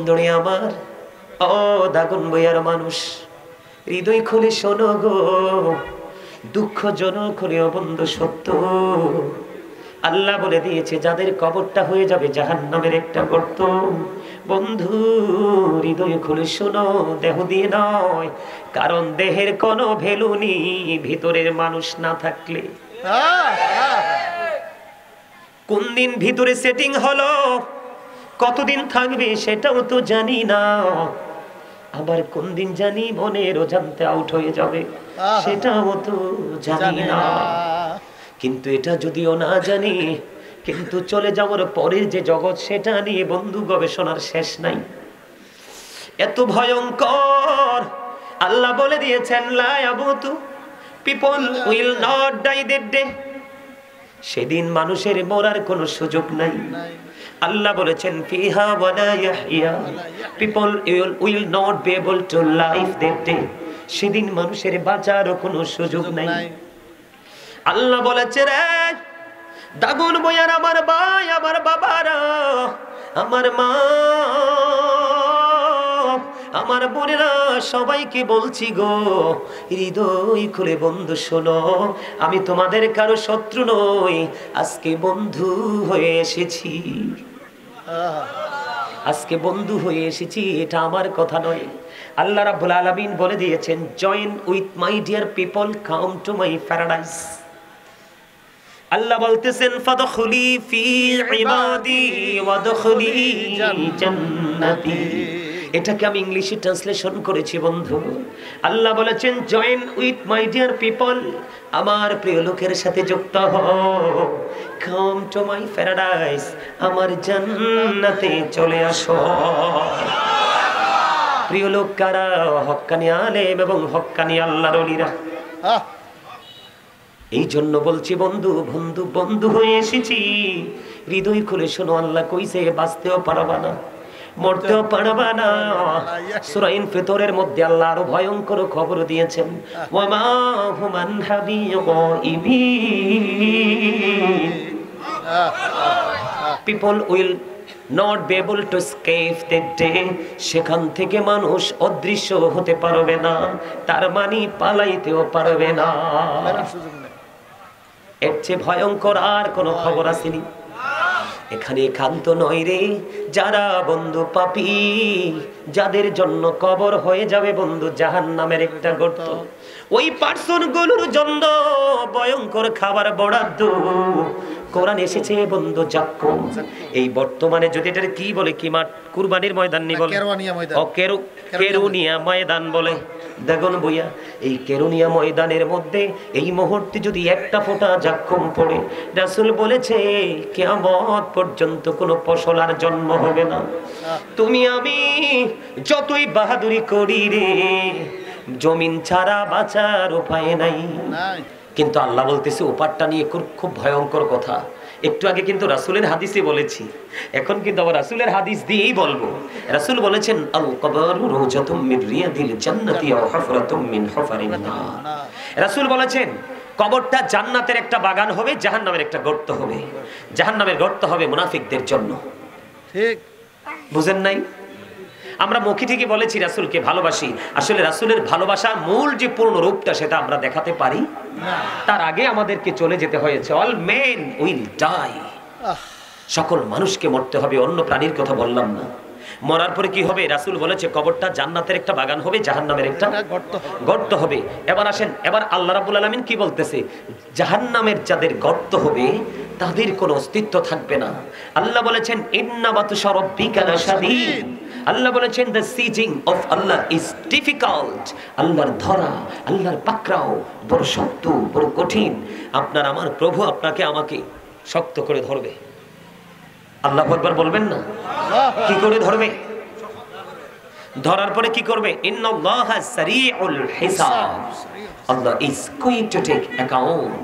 বন্ধুরে আমার, ও দাগন বইয়ার মানুষ, হৃদয় খুলে শোনো গো, দুঃখজনক হলেও বন্ধু সত্য। আল্লাহ বলে দিয়েছে যাদের কবরটা হয়ে যাবে জাহান্নামের একটা গর্ত। বন্ধু হৃদয় খুলে শোনো, দেহ দিয়ে নয়, কারণ দেহের কোনো ভ্যালু নেই ভিতরের মানুষ না থাকলে। কোন দিন ভিতরে সেটিং হলো, কতদিন থাকবে সেটাও তো জানি না, আবার কোন দিন জানি মনের অজান্তে আউট হয়ে যাবে সেটাও তো জানি না। কিন্তু এটা যদিও না জানি, কিন্তু চলে যাওয়ার পরের যে জগৎ সেটা নিয়ে বন্ধু গবেষণার শেষ নাই। এত ভয়ঙ্কর। আল্লাহ বলে দিয়েছেন লা ইয়ামুতু, people will not die that day. সেদিন মানুষের মরার কোনো সুযোগ নাই। আল্লাহ বলেছেন ফিহা ওয়ালা ইয়াহইয়া, people will not be able to live that day. সেদিন মানুষের বাঁচারও কোনো সুযোগ নাই। আল্লাহ বলেছে রে দাগুন বয়ার আমার ভাই, আমার বাবারা, আমার মা, আমার বোনেরা, সবাইকে বলছি গো, হৃদয় খুলে বন্ধু শোনো, আমি তোমাদের কারো শত্রু নই, আজকে বন্ধু হয়ে এসেছি। আজকে বন্ধু হয়ে এসেছি, এটা আমার কথা নয়। আল্লাহ রাব্বুল আলামিন বলে দিয়েছেন join with my dear people, come to my paradise. Allah বলতেছেন ফাদখুলি ফি ইবাদি ওয়াদখুলি জান্নাতি। এটাকে আমি ইংলিশে ট্রান্সলেশন করেছি বন্ধু। আল্লাহ বলেছেন join with my dear people, আমার প্রিয় লোকের সাথে যুক্ত হও, কাম টু মাই প্যারাডাইস, আমার জান্নাতে চলে আসো। প্রিয় লোক কারা? হক্কানি আলেম এবং হক্কানি আল্লাহর ওলিরা। এই জন্য বলছি বন্ধু, বন্ধু বন্ধু হয়ে এসেছি, হৃদয় খুলে শোনো। আল্লাহ কইছে বাঁচতেও পারবা না, মরতেও পারবা না। সূরা ইনফিতরের মধ্যে আল্লাহ আরো ভয়ঙ্কর খবর দিয়েছেন, ওয়ামা হুমান হাবিয়িন, people will not be able to escape that day। সেখান থেকে মানুষ অদৃশ্য হতে পারবে না, তার মানে পালাইতেও পারবে না। এর চেয়ে ভয়ঙ্কর আর কোন খবর আসেনি। এখানে একান্ত নয় রে, যারা বন্ধু পাপী, যাদের জন্য কবর হয়ে যাবে বন্ধু জাহান্নামের একটা গর্ত, ওই পার্সন গুলোর জন্য ভয়ঙ্কর খাবার বরাদ্দ কোরআন এসেছে বন্ধু জাক্কুম। এই বর্তমানে যদি এটা কি বলে, কি মাঠ, কুরবানির ময়দান নি বলে, কেরুনিয়া ময়দান বলে। দেখুন বইয়া, এই কেরুনিয়া ময়দানের মধ্যে এই মুহূর্তে যদি একটা ফোঁটা জাক্কুম পড়ে, রাসূল বলেছে কিয়ামত পর্যন্ত কোনো ফসল আর জন্ম হবে না। তুমি আমি যতই বাহাদুরি করি রে, জমিন ছাড়া বাঁচার উপায় নাই। কিন্তু আল্লাহ বলতেছে ওপারটা নিয়ে খুব ভয়ঙ্কর কথা। একটু আগে কিন্তু রাসূলের হাদিসে বলেছি, এখন কিন্তু আবার রাসূলের হাদিস দিয়েই বলবো। রাসূল বলেছেন আল কবরু রওজাতুম মিন রিয়াদিল জান্নাতি ওয়া হুফরাতুম মিন হুফারিন নার। রাসূল বলেছেন কবরটা জান্নাতের একটা বাগান হবে, জাহান্নামের একটা গর্ত হবে। জাহান্নামের গর্ত হবে মুনাফিকদের জন্য। ঠিক বুঝেন নাই? আমরা মুখে ঠিকই বলেছি রাসূলকে ভালোবাসি, আসলে রাসূলের ভালোবাসার মূল যে পূর্ণ রূপটা সেটা আমরা দেখাতে পারি না। তার আগে আমাদেরকে চলে যেতে হয়েছে। অল মেন উইল ডাই, সকল মানুষকে মরতে হবে, অন্য প্রাণীর কথা বললাম না। মরার পরে কি হবে? রাসূল বলেছে কবরটা জান্নাতের একটা বাগান হবে, জাহান্নামের একটা গর্ত হবে। এবার আসেন, এবার আল্লাহ রাব্বুল আলামিন কি বলতেছে? জাহান্নামের যাদের গর্ত হবে তাদের কোনো অস্তিত্ব থাকবে না। আল্লাহ বলেছেন ইন্না বাতশা রাব্বিকা লাশাদীদ। আল্লাহ বলেছেন the sieging of Allah is difficult। আল্লাহর ধরা, আল্লাহর পাকড়াও বড় শক্ত, বড় কঠিন। আপনার আমার প্রভু আপনাকে আমাকে শক্ত করে ধরবে। আল্লাহু আকবার বলবেন না? কি করে ধরবে? ধরার পরে কি করবে? ইন্নাল্লাহা সারিউল হিসাব। আল্লাহ is going to take account।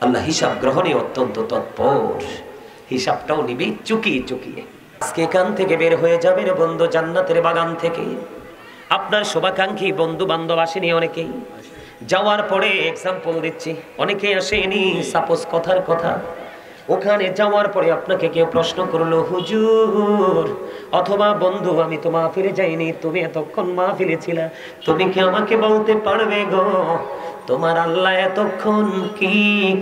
আল্লাহ হিসাব গ্রহণে অত্যন্ত তৎপর, হিসাবটাও নিবে চুকিয়ে চুকিয়ে। আজকে এখান থেকে বের হয়ে যাবেন বন্ধু জান্নাতের বাগান থেকে। আপনার শুভাকাঙ্ক্ষী বন্ধু বান্ধব আসেনি অনেকেই, যাওয়ার পরে এক্সাম্পল দিচ্ছি, অনেকেই আসেনি। সাপোজ কথার কথা, ওখানে যাওয়ার পরে আপনাকে কেউ প্রশ্ন করলো, হুজুর অথবা বন্ধু, আমি তো মাহফিলে যাইনি, তুমি এতক্ষণ মাহফিলে ছিলা, তুমি কি আমাকে বলতে পারবে গো তোমার আল্লাহ এতক্ষণ কি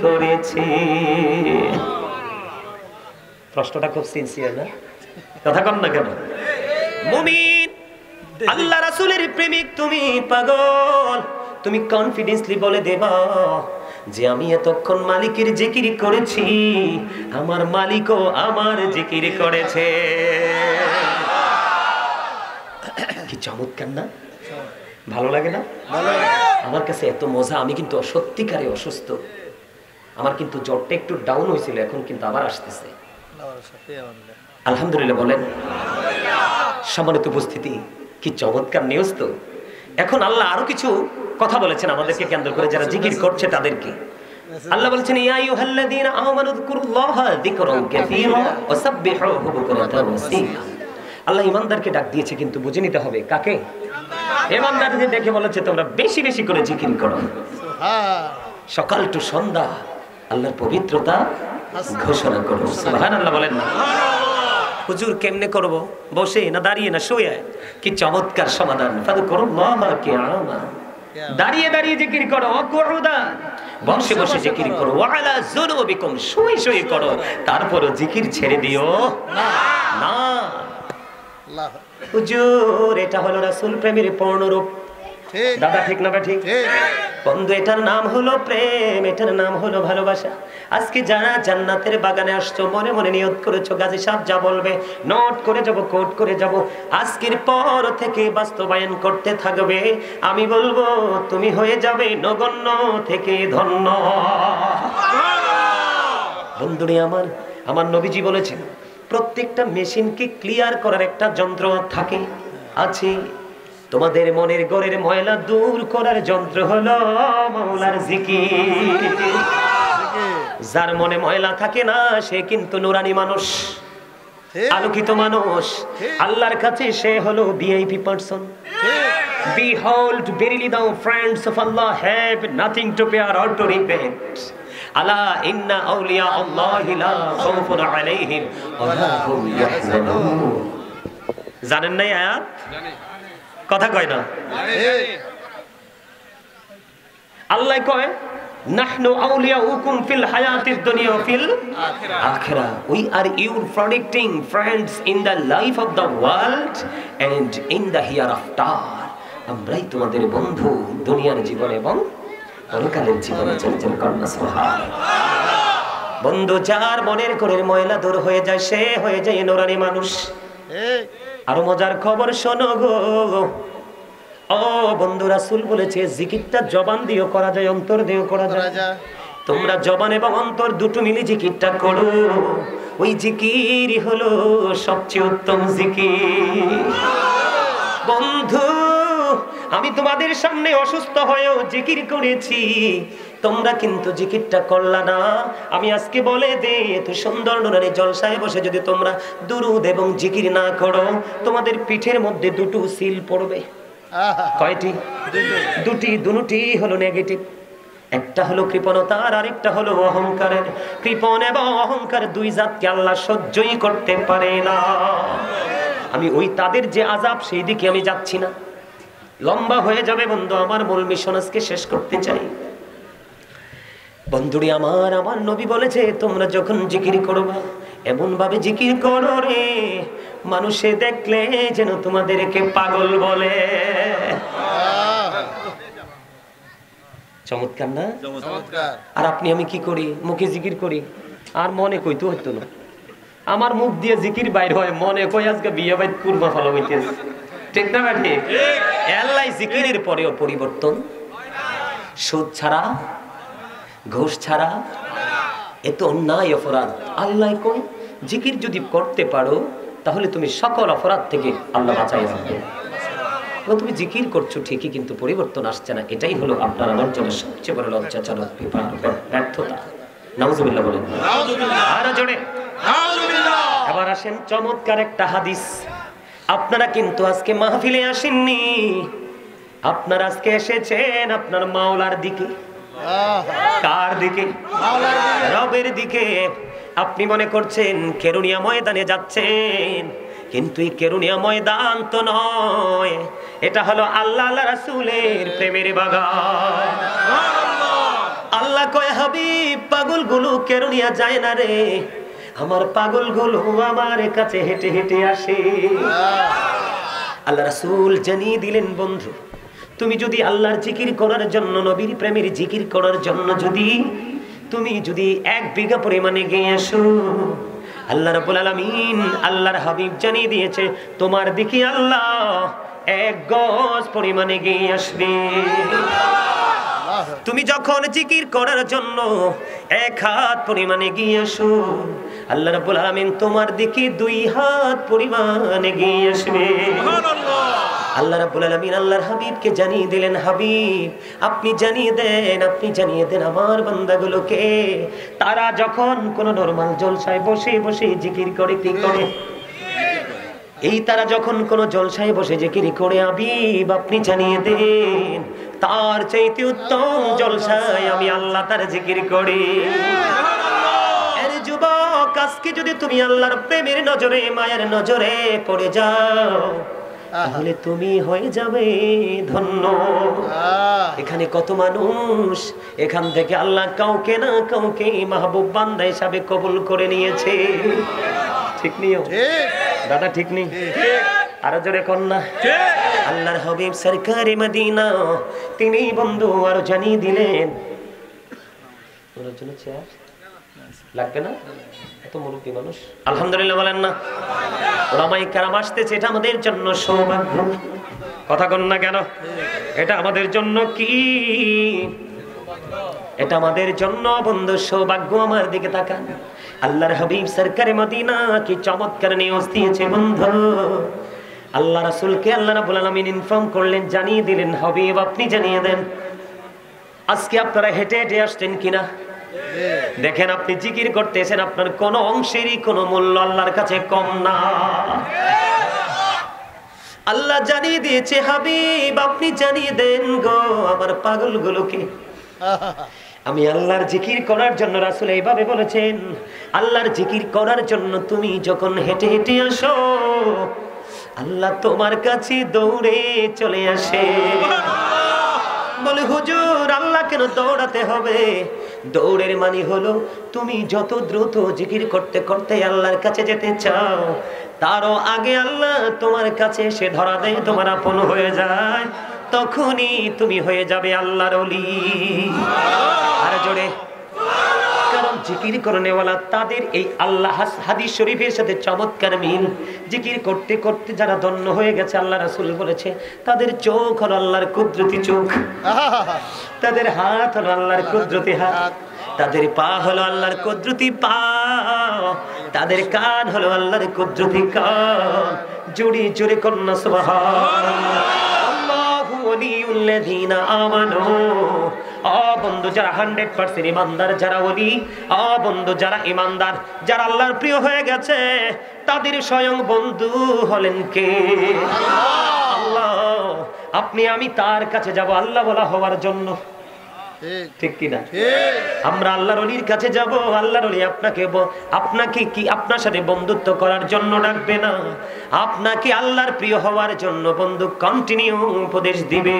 করেছে? প্রশ্নটা খুব সিনসিয়ার না? কথা কন না কেন? মুমিন, আল্লাহ রাসূলের প্রেমিক তুমি, পাগল, তুমি কনফিডেন্সলি বলে দেবা যে আমি এতক্ষণ মালিকের জিকির করেছি, আমার মালিকও আমার জিকির করেছে। কি চমৎকার না? ভালো লাগে না? আমার কাছে এত মজা। আমি কিন্তু সত্যিকারে অসুস্থ, আমার কিন্তু জ্বরটা একটু ডাউন হয়েছিল, এখন কিন্তু আবার আসতেছে। আলহামদুলিল্লাহ বলেন। সম্মানিত উপস্থিতি, কি চমৎকার নিউজ তো। এখন আল্লাহ আরো কিছু কথা বলেছেন আমাদেরকে কেন্দ্র করে, যারা জিকির করছে তাদেরকে। আল্লাহ বলেছেন, ইয়া আইয়ুহাল্লাযীনা আমানু যিকুরুল্লাহা যিকরান কাসীরা ওয়া সাব্বিহুহু বুকরাতান ওয়া আসীলা। আল্লাহ ঈমানদারকে ডাক দিয়েছে, কিন্তু বুঝে নিতে হবে কাকে। ঈমানদারদের দেখে বলেছে তোমরা বেশি বেশি করে জিকির করো, সকাল টু সন্ধ্যা আল্লাহর পবিত্রতা ঘোষণা করো। সুবহানাল্লাহ বলেন না? হুজুর কেমনে করব? বসে না দাঁড়িয়ে না শুয়ে? কি চমৎকার সমাধান। ফাযকুরুল্লাহা কিয়ামা, দাঁড়িয়ে দাঁড়িয়ে জিকির করো, কুউদা বসে বসে জিকির করো, ওয়া আলা যুনুবিকুম শুয়ে শুয়ে করো, তারপরও জিকির ছেড়ে দিও না। আল্লাহ হুজুর, এটা হলো রাসূল প্রেমের পূর্ণরূপ। দাদা ঠিক না? ঠিক বন্ধু, এটার নাম হলো প্রেম, এটার নাম হলো ভালোবাসা। আজকে যারা জান্নাতের বাগানে আসছো, মনে মনে নিয়ত করেছো গাজী সাহেব যা বলবে নোট করে যাব, কোট করে যাব, আজকের পর থেকে বাস্তবায়ন করতে থাকবে। আমি বলবো তুমি হয়ে যাবে নগণ্য থেকে ধন্য। বন্ধুরে আমার, আমার নবীজি বলেছেন প্রত্যেকটা মেশিনকে ক্লিয়ার করার একটা যন্ত্র থাকে, আছে। তোমাদের মনের ঘরের ময়লা দূর করার যন্ত্র হলো মাওলার জিকির। যার মনে ময়লা থাকে না সে কিন্তু নুরানি মানুষ, আলোকিত মানুষ। আল্লাহর কাছে সে হলো VIP person. Behold, verily thou friends of Allah have nothing to fear or to repent. আলা ইন্না আউলিয়া আল্লাহি লা খাউফুন আলাইহিম ওয়া লা হুম ইয়াহজানুন। জানেন না আয়াত? জানি। কথা কয় না? আল্লাহ কয় নাহনু আউলিয়াউকুম ফিল হায়াতিদ দুনিয়া ওয়া ফিল আখিরাহ। We are your protecting friends in the life of the world and in the hereafter. আমরাই তোমাদের বন্ধু দুনিয়ার জীবনে এবং পরকালের জীবনে। চলচল কর্ম সুবহানাল্লাহ। বন্ধু, যার মনের ঘরের ময়লা দূর হয়ে যায় সে হয়ে যায় নুরানি মানুষ। আরো মজার খবর শোনো গো। ও বন্ধু, রাসূল বলেছে জিকিরটা জবান দিয়েও করা যায়, অন্তর দিয়েও করা যায়। তোমরা জবান এবং অন্তর দুটো মিলে জিকিরটা করো, ওই জিকিরই হলো সবচেয়ে উত্তম জিকির। বন্ধু, আমি তোমাদের সামনে অসুস্থ হয়েও জিকির করেছি, তোমরা কিন্তু জিকিরটা করলা না। আমি আজকে বলে দে, এত সুন্দর নুরানি জলসায় বসে যদি তোমরা দুরূদ এবং জিকির না করো, তোমাদের পিঠের মধ্যে দুটো সিল পড়বে। কয়টি? দুটি। দুটি হলো নেগেটিভ। একটা হলো কৃপণতার, আরেকটা হলো অহংকারের। কৃপণ এবং অহংকার দুই জাতকে আল্লাহ সহ্যই করতে পারে না। আমি ওই তাদের যে আযাব সেই দিকে আমি যাচ্ছি না, লম্বা হয়ে যাবে বন্ধু। আমার মূল মিশন আজকে শেষ করতে চাই। বন্ধুরি আমার, আমার নবী বলেছে তোমরা যখন জিকির করবা এমন ভাবে জিকির করো রে, মানুষে দেখলে যেন তোমাদেরকে পাগল বলে। চমৎকার না? আর আপনি আমি কি করি? মুখে জিকির করি আর মনে কইতো হইতো না। আমার মুখ দিয়ে জিকির বাইর হয়, মনে কই আজকে বিয়ে বাইত কুরমা ফলো হইতেছে। ঠিক না ভাই? আল্লাহ জিকিরের পরেও পরিবর্তন। সুদ ছাড়া, ঘুষ ছাড়া, এত অন্যায় অপরাধ। আল্লাহ কই জিকির যদি করতে পারো তাহলে তুমি সকল অপরাধ থেকে আল্লাহ বাঁচাই রাখবে। তুমি জিকির করছো ঠিকই, কিন্তু পরিবর্তন আসছে না। এটাই হলো আপনার আমার জন্য সবচেয়ে বড় লজ্জাজনক ব্যর্থতা। নাউজুবিল্লাহ বলেন। আরো জোরে নাউজুবিল্লাহ। এবার আসেন চমৎকার একটা হাদিস। আপনারা কিন্তু আজকে মাহফিলে আসেননি, আপনারা আজকে এসেছেন আপনার মাওলার দিকে। কার দিকে? রবের দিকে। আপনি মনে করছেন কেরুনিয়া ময়দানে যাচ্ছেন, কিন্তু এই কেরুনিয়া ময়দান তো নয়, এটা হলো আল্লাহ আল্লাহ রাসূলের প্রেমের বাগান। আল্লাহ কয় হাবিব পাগলগুলো কেরুনিয়া যায় না রে, আমার পাগলগুলো আমার কাছে হেঁটে হেঁটে আসে। আল্লাহ রাসূল জানিয়ে দিলেন, বন্ধু তুমি যদি আল্লাহর জিকির করার জন্য, নবীর প্রেমের জিকির করার জন্য তুমি যদি 1 বিঘা পরিমাণে গিয়ে আসো, আল্লাহ রাব্বুল আলামিন আল্লাহর হাবিব জানিয়ে দিয়েছে তোমার দিকে আল্লাহ 1 গজ পরিমাণে গিয়ে আসবে। তুমি যখন জিকির করার জন্য 1 হাত পরিমাণে গিয়ে আসো, আল্লাহ রাব্বুল আলামিন তোমার দিকে 2 হাত পরিমাণে গিয়ে আসবে। আল্লাহ রাব্বুল আলামিন আল্লাহর হাবিবকে জানিয়ে দিলেন, হাবিব আপনি জানিয়ে দেন আমার বান্দাগুলোকে, তারা যখন কোন নরমাল জলসায় বসে বসে জিকির করে, কি করে? তারা যখন কোন জলসায় বসে জিকির করে, হাবিব আপনি জানিয়ে দেন তার চাইতে উত্তম জলসায় আমি আল্লাহ তার জিকির করি। যুবক, আজকে যদি তুমি আল্লাহর প্রেমের নজরে, মায়ের নজরে পড়ে যাও, তাহলে তুমি হয়ে যাবে ধন্য। এখানে কত মানুষ, এখান থেকে আল্লাহ কাউকে না কাউকে মাহবুব বান্দা হিসাবে কবুল করে নিয়েছে। ঠিক নিও দাদা, ঠিক নেই? আরো জোরে কন্যা। আল্লাহর হাবিব সরকারে মদিনা তিনি বন্ধু আরো জানিয়ে দিলেন, লাগবে না এত মুরব্বী মানুষ, আলহামদুলিল্লাহ বলেন না? ওলামায়ে কেরাম আসতেছে, এটা আমাদের জন্য সৌভাগ্য। কথা কন না কেন? এটা আমাদের জন্য কি? এটা আমাদের জন্য বন্ধু সৌভাগ্য। আমার দিকে তাকান, আল্লাহর হাবিব সরকারে মদিনা কি চমৎকার নিউজ দিয়েছে বন্ধু। আল্লাহ রাসূলকে আল্লাহ রাব্বুল আলামিন ইনফর্ম করলেন, জানিয়ে দিলেন, হাবিব আপনি জানিয়ে দেন আজকে আপনারা হেঁটে হেঁটে আসছেন কিনা। দেখেন আপনি জিকির করতেছেন, আপনার কোন অংশেরই কোনো মূল্য আল্লাহর কাছে কম না। আল্লাহ জানিয়ে দিয়েছে, হাবিব আপনি জানিয়ে দেন গো আমার পাগলগুলোকে, আমি আল্লাহর জিকির করার জন্য, রাসূল এইভাবে বলেছেন, আল্লাহর জিকির করার জন্য তুমি যখন হেঁটে হেঁটে আসো, আল্লাহ তোমার কাছে দৌড়ে চলে আসে। বলে হুজুর আল্লাহ কেন দৌড়াতে হবে? দৌড়ের মানে হলো তুমি যত দ্রুত জিকির করতে করতে আল্লাহর কাছে যেতে চাও, তারও আগে আল্লাহ তোমার কাছে এসে ধরা দেয়, তোমার আপন হয়ে যায়, তখনই তুমি হয়ে যাবে আল্লাহর ওলি। আর জোরে, কারণ জিকির করনেওয়ালা তাদের এই আল্লাহ হাদিস শরীফের সাথে চমৎকার মিল। জিকির করতে করতে যারা ধন্য হয়ে গেছে, আল্লাহ রাসূল বলেছে তাদের চোখ হলো আল্লাহর কুদরতি চোখ, তাদের হাত হলো আল্লাহর কুদরতি হাত, তাদের পা হলো আল্লাহর কুদরতি পা, তাদের কান হলো আল্লাহর কুদরতি কান। জোরে জোরে কন্যা সুবহানাল্লাহ। আল্লাহু ওয়ালিউল্লাযীনা আমানু। বন্ধু যারা 100% ইমানদার, যারা ওলি, বন্ধু যারা ইমানদার, যারা আল্লাহর প্রিয় হয়ে গেছে, তাদের স্বয়ং বন্ধু হলেন কে? আল্লাহ। আপনি আমি তার কাছে যাব আল্লাহ বলা হওয়ার জন্য, ঠিক কিনা? আমরা আল্লাহর ওলির কাছে যাব, আল্লাহর ওলি আপনাকে কি আপনার সাথে বন্ধুত্ব করার জন্য ডাকবে না, আপনাকে আল্লাহর প্রিয় হওয়ার জন্য বন্ধু কন্টিনিউ উপদেশ দিবে।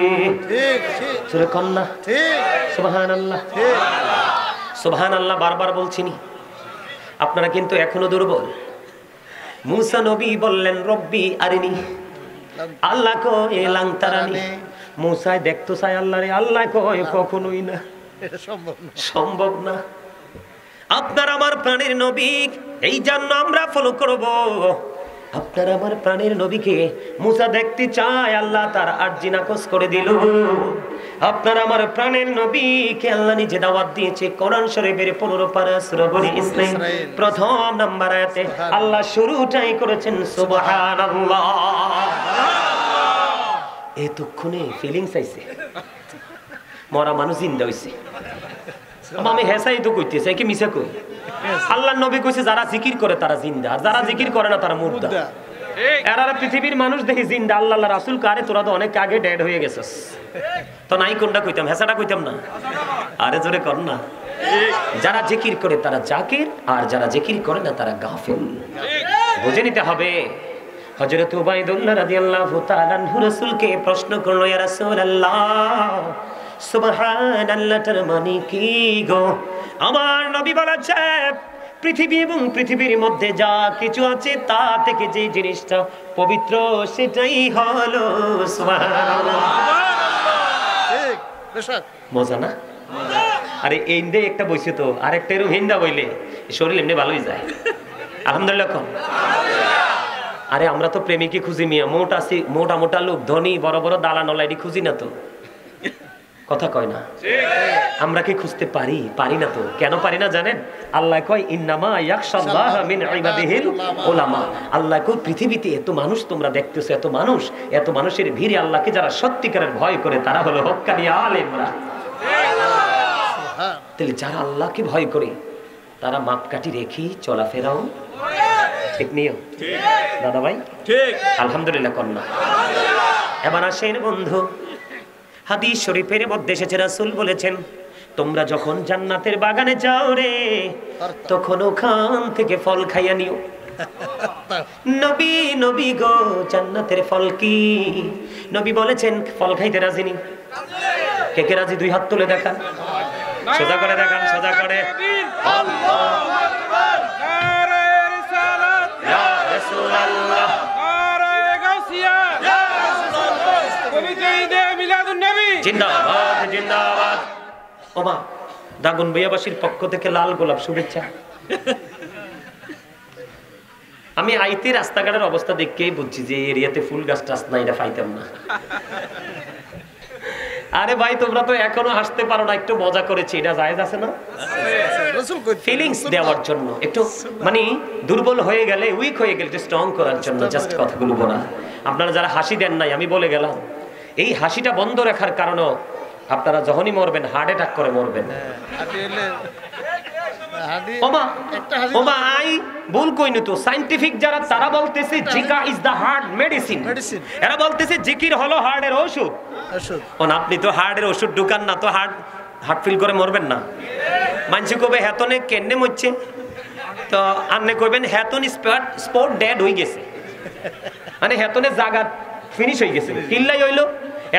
সূরা কন্যা। সুবহানাল্লাহ, সুবহানাল্লাহ বারবার বলছিনি, আপনারা কিন্তু এখনো দুর্বল। মুসা নবী বললেন রব্বি আরিনি, আল্লাহ কয় লাং তারানি। মুসায় দেখতো চাই আল্লাহরে, আল্লাহ কয় কখনোই না, সম্ভব না। আপনার আমার প্রাণের নবী, এই জন্য আমরা ফলো করব। আপনার আমার প্রাণের নবীকে মুসা দেখতে চায়, আল্লাহ তার আরজি নাকচ করে দিল। আপনার আমার প্রাণের নবীকে আল্লাহ নিজে দাওয়াত দিয়েছে। কোরআন শরীফের 15 পারা সূরা বনী ইসরাঈল প্রথম নাম্বার আয়াতে আল্লাহ শুরুটাই করেছেন সুবহানাল্লাহ। এতক্ষণে ফিলিংস আইছে, মরা মানুষ জিন্দা হইছে। আমি হেসাই তো কইতেছে কি মিছা কই? আল্লাহর নবী কইছে যারা জিকির করে তারা জিন্দা, আর যারা জিকির করে না তারা মুর্দা। এরা পৃথিবীর মানুষ দেখি জিন্দা, আল্লাহর রাসূল কারে তোরা তো অনেক আগে ডেড হয়ে গেছস। তো নাই কোনটা কইতাম, হেসাটা কইতাম না। আরে জোরে কর না। যারা জিকির করে তারা জাকির, আর যারা জিকির করে না তারা গাফিল। বুঝে নিতে হবে। হযরত উবাইদুল্লাহ রাদিয়াল্লাহু তাআলা আনহু রাসূলকে প্রশ্ন করলো, ইয়া রাসূলুল্লাহ, সুবহানাল্লাহর মানে কি গো? আমার নবী বলেছেন, পৃথিবী এবং পৃথিবীর মধ্যে যা কিছু আছে তা থেকে যে জিনিসটা পবিত্র সেটাই হলো সুবহানাল্লাহ। মজা না? আরে এইন্দে একটা বইছে তো, আরেকটা এরকম হিন্দা বইলে শরীর এমনি ভালোই যায়। আলহামদুলিল্লাহ কম। আরে আমরা তো প্রেমিকই খুঁজি মিয়া, মোটা মোটা লোক, ধনী বড় বড় দালানলাইডি খুঁজি না তো। কথা কয় না? আমরা কি খুঁজতে পারি? পারি না তো। কেন পারি না জানেন? আল্লাহ কয় ইন্নামা ইয়াখশাল্লাহ মিন ইবাদিহিল উলামা। আল্লাহ কয় পৃথিবীতে এত মানুষ তোমরা দেখতেছো, এত মানুষের ভিড়ে আল্লাহকে যারা সত্যিকারের ভয় করে তারা হলো হক্কানি আলেমরা। তাহলে যারা আল্লাহকে ভয় করে তারা মাপকাঠি রেখে চলাফেরাও ঠিক নিও। দাদা ভাই ঠিক আলহামদুলিল্লাহ কন্যা। এবার আসেন বন্ধু, হাদিস শরীফের মধ্যে এসেছে, রাসূল বলেছেন, তোমরা যখন জান্নাতের বাগানে যাও রে, তখন ওখান থেকে ফল খাইয়া নিও। নবী গো, জান্নাতের ফল কি? নবী বলেছেন ফল খাইতে রাজি নি? কে কে রাজি? দুই হাত তুলে দেখান, সোজা করে দেখান, সোজা করে। আল্লাহু আকবার, নারে রিসালাত, ইয়া রাসূলুল্লাহ, নারে গাউসিয়া, ইয়া রাসূলুল্লাহ, পবিত্র ঈদে মিলাদুন নবী জিন্দাবাদ, জিন্দাবাদ। ওমা দাগন বিয়াবাসীর পক্ষ থেকে লাল গোলাপ শুভেচ্ছা। আমি আইতে রাস্তাঘাটের অবস্থা দেখেই বুঝছি যে এরিয়াতে ফুল গাছ টাছ না, এটা পাইতাম না। আরে ভাই তোমরা তো এখনো হাসতে পারো না, একটু মজা করেছি, এটা জায়েজ আছে না? ফিলিংস দেওয়ার জন্য, একটু মানে দুর্বল হয়ে গেলে, উইক হয়ে গেলে একটু স্ট্রং করার জন্য জাস্ট কথাগুলো বলা। আপনারা যারা হাসি দেন নাই, আমি বলে গেলাম, এই হাসিটা বন্ধ রাখার কারণে আপনারা যখনই মরবেন হার্ট অ্যাটাক করে মরবেন। ওমা আই ভুল কইনি তো, সায়েন্টিফিক যারা তারা বলতেছে Zika is the heart medicine. এরা বলতেছে জিকির হলো হার্টের ওষুধ। আপনি তো হার্টের ওষুধ ঢুকান না, তো হার্ট ফিল করে মরবেন না। মানুষ কবে হেতনে কেনে মরছে, তো আপনি কইবেন হেতন স্পট ডেড হয়ে গেছে, মানে হেতনে জায়গা ফিনিশ হয়ে গেছে। কিল্লাই হইলো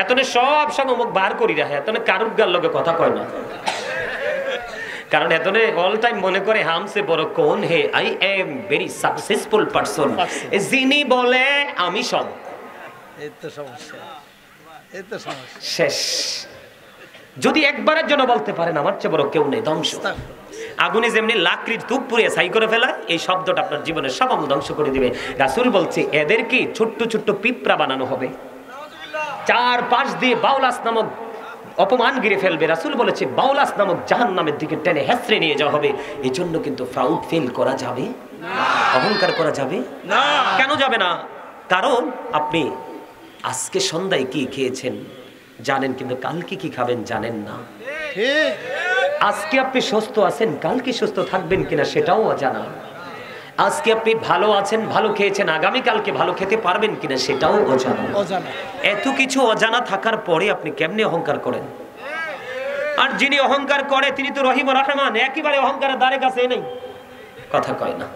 এতনে সব সঙ্গে মুখ বার করি রাখে, এতনে কারুর গার লগে কথা কয় না, কারণ এতনে অল টাইম মনে করে হামসে বড় কোন হে, I am very successful person, যিনি বলে আমি সব। শেষ। যদি একবারের জন্য বলতে পারেন আমার চেয়ে বড় কেউ নেই, ধ্বংস। আগুনে যেমনি লাকড়ির ধূপ পুড়িয়ে ছাই করে ফেলা, এই শব্দটা আপনার জীবনের সব ধ্বংস করে দিবে। রাসূল বলছে এদেরকে ছোট্ট ছোট্ট পিঁপড়া বানানো হবে, চার পাশ দিয়ে বাউলাস নামক অপমান গিরে ফেলবে। রাসূল বলেছে বাউলাস নামক জাহান্নামের দিকে টেনে হেসড়ে নিয়ে যাওয়া হবে। এই জন্য কিন্তু প্রাউড ফিল করা যাবে না, অহংকার করা যাবে না। কেন যাবে না? কারণ আপনি আজকে সন্ধ্যায় কি খেয়েছেন জানেন, কিন্তু কালকে কি খাবেন জানেন না। আজকে আপনি সুস্থ আছেন, কালকে সুস্থ থাকবেন কিনা সেটাও অজানা। আজকে আপনি ভালো আছেন, ভালো খেয়েছেন, আগামী কালকে ভালো খেতে পারবেন কিনা সেটাও অজানা। এত কিছু অজানা থাকার পরে আপনি কেমনে অহংকার করেন? আর যিনি অহংকার করে তিনি তো রহিম রহমান, একেবারে অহংকারের দ্বারে কাছে নেই। কথা কয় না,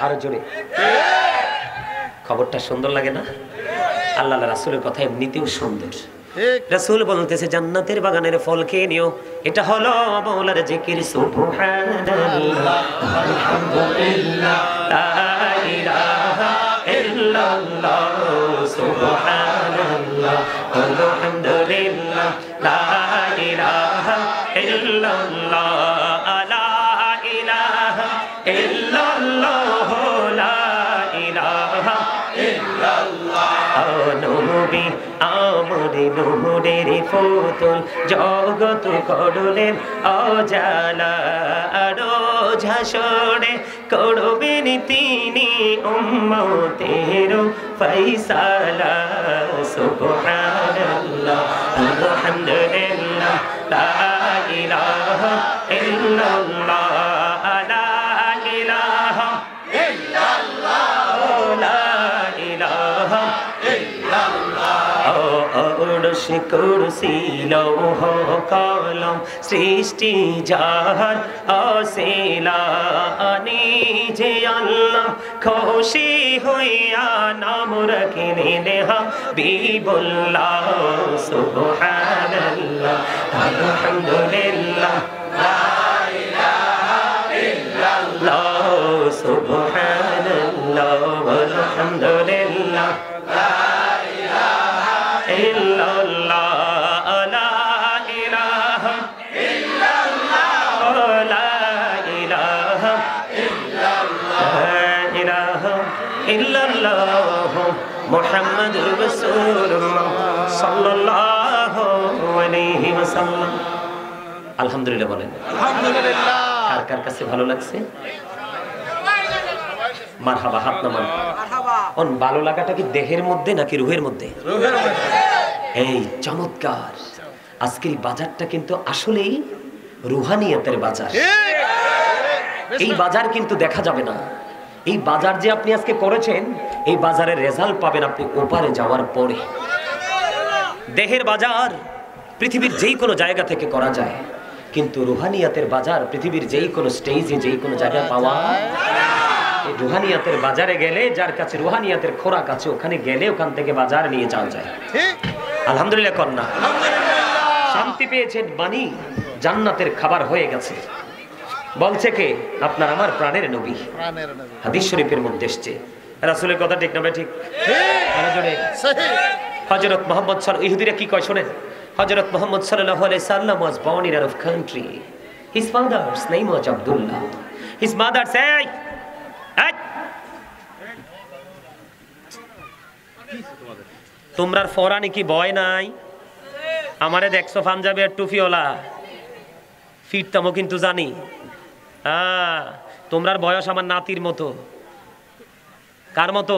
আরো জোরে। খবরটা সুন্দর লাগে না? আল্লাহ রাসূলের কথা এমনিতেও সুন্দর। রাসূল বলতেছে জান্নাতের বাগানের ফল খেয়ে নিও, এটা হলো মাওলার জিকির। সুবহানাল্লাহ আলহামদুলিল্লাহ লা ইলাহা ইল্লাল্লাহ, সুবহানাল্লাহ আলহামদুলিল্লাহ লা ইলাহা ইল্লাল্লাহ, লা ইলাহা ইল্লাল্লাহ, লা ইলাহা ইল্লাল্লাহ। নবী আমরে নূরের ফুতুল, জগৎ করলেন অজালা, রোজ হাসরে করবেন তিনি উম্মতের ফয়সালা। সুবহানাল্লাহ আলহামদুলিল্লাহ লা ইলাহা ইল্লাল্লাহ, লা ইলাহা ইল্লাল্লাহ, লা ইলাহা ইল্লাল্লাহ। আরশ কুরসি লৌহ কলম সৃষ্টি যাহার আসিলানি যে আল্লাহ খুশি হইয়া নাম রাখিলেন হাবিবুল্লাহ সুবহানাল্লাহ আলহামদুলিল্লাহ লা ইলাহা ইল্লাল্লাহ সুবহানাল্লাহ আলহামদুলিল্লাহ লা ইলাহা ইল্লাল্লাহ লা ইলাহা ইল্লাল্লাহ লা ইলাহা ইল্লাল্লাহ লা ইলাহা ইল্লাল্লাহ মুহাম্মাদুর রাসূলুল্লাহ সাল্লাল্লাহু আলাইহি ওয়াসাল্লাম। আলহামদুলিল্লাহ বলেন আলহামদুলিল্লাহ। কার কার কাছে ভালো লাগছে? মারহাবা, হাত নামান। অন ভালো লাগাটা কি দেহের মধ্যে নাকি রুহের মধ্যে? এই চমৎকার। আজকের বাজারটা কিন্তু আসলেই রুহানিয়তের বাজার। এই বাজার কিন্তু দেখা যাবে না। এই বাজার যে আপনি আজকে করেছেন, এই বাজারের রেজাল্ট পাবেন আপনি ওপারে যাওয়ার পরে। দেহের বাজার পৃথিবীর যেই কোনো জায়গা থেকে করা যায়, কিন্তু রুহানিয়াতের বাজার পৃথিবীর যেই কোনো স্টেজে যেই কোনো জায়গায় পাওয়া। এই রুহানিয়াতের বাজারে গেলে, যার কাছে রুহানিয়াতের খোরাক আছে, ওখানে গেলে ওখান থেকে বাজার নিয়ে যাওয়া যায়। আলহামদুলিল্লাহ কন্যা, শান্তি পেয়েছেন, বাণী জান্নাতের খাবার হয়ে গেছে। বলছে কে? আপনার আমার প্রাণের নবী। হাদিস শরীফের মধ্যে এসেছে, রাসূলের কথা ঠিক না ঠিক? হযরত মুহাম্মদ সাল্লাল্লাহু, ইহুদিরা কি কয় শুনেন। হযরত মুহাম্মদ সাল্লাল্লাহু আলাইহি সাল্লাম was born in Arab country. His father's name was Abdullah. His mother said, তোমরার ফরানি কি ভয় নাই? আমারে দেখছো পাঞ্জাবি আর টুপিওয়ালা, ফিরতামও কিন্তু জানি। তোমরার বয়স আমার নাতির মতো। কার মতো?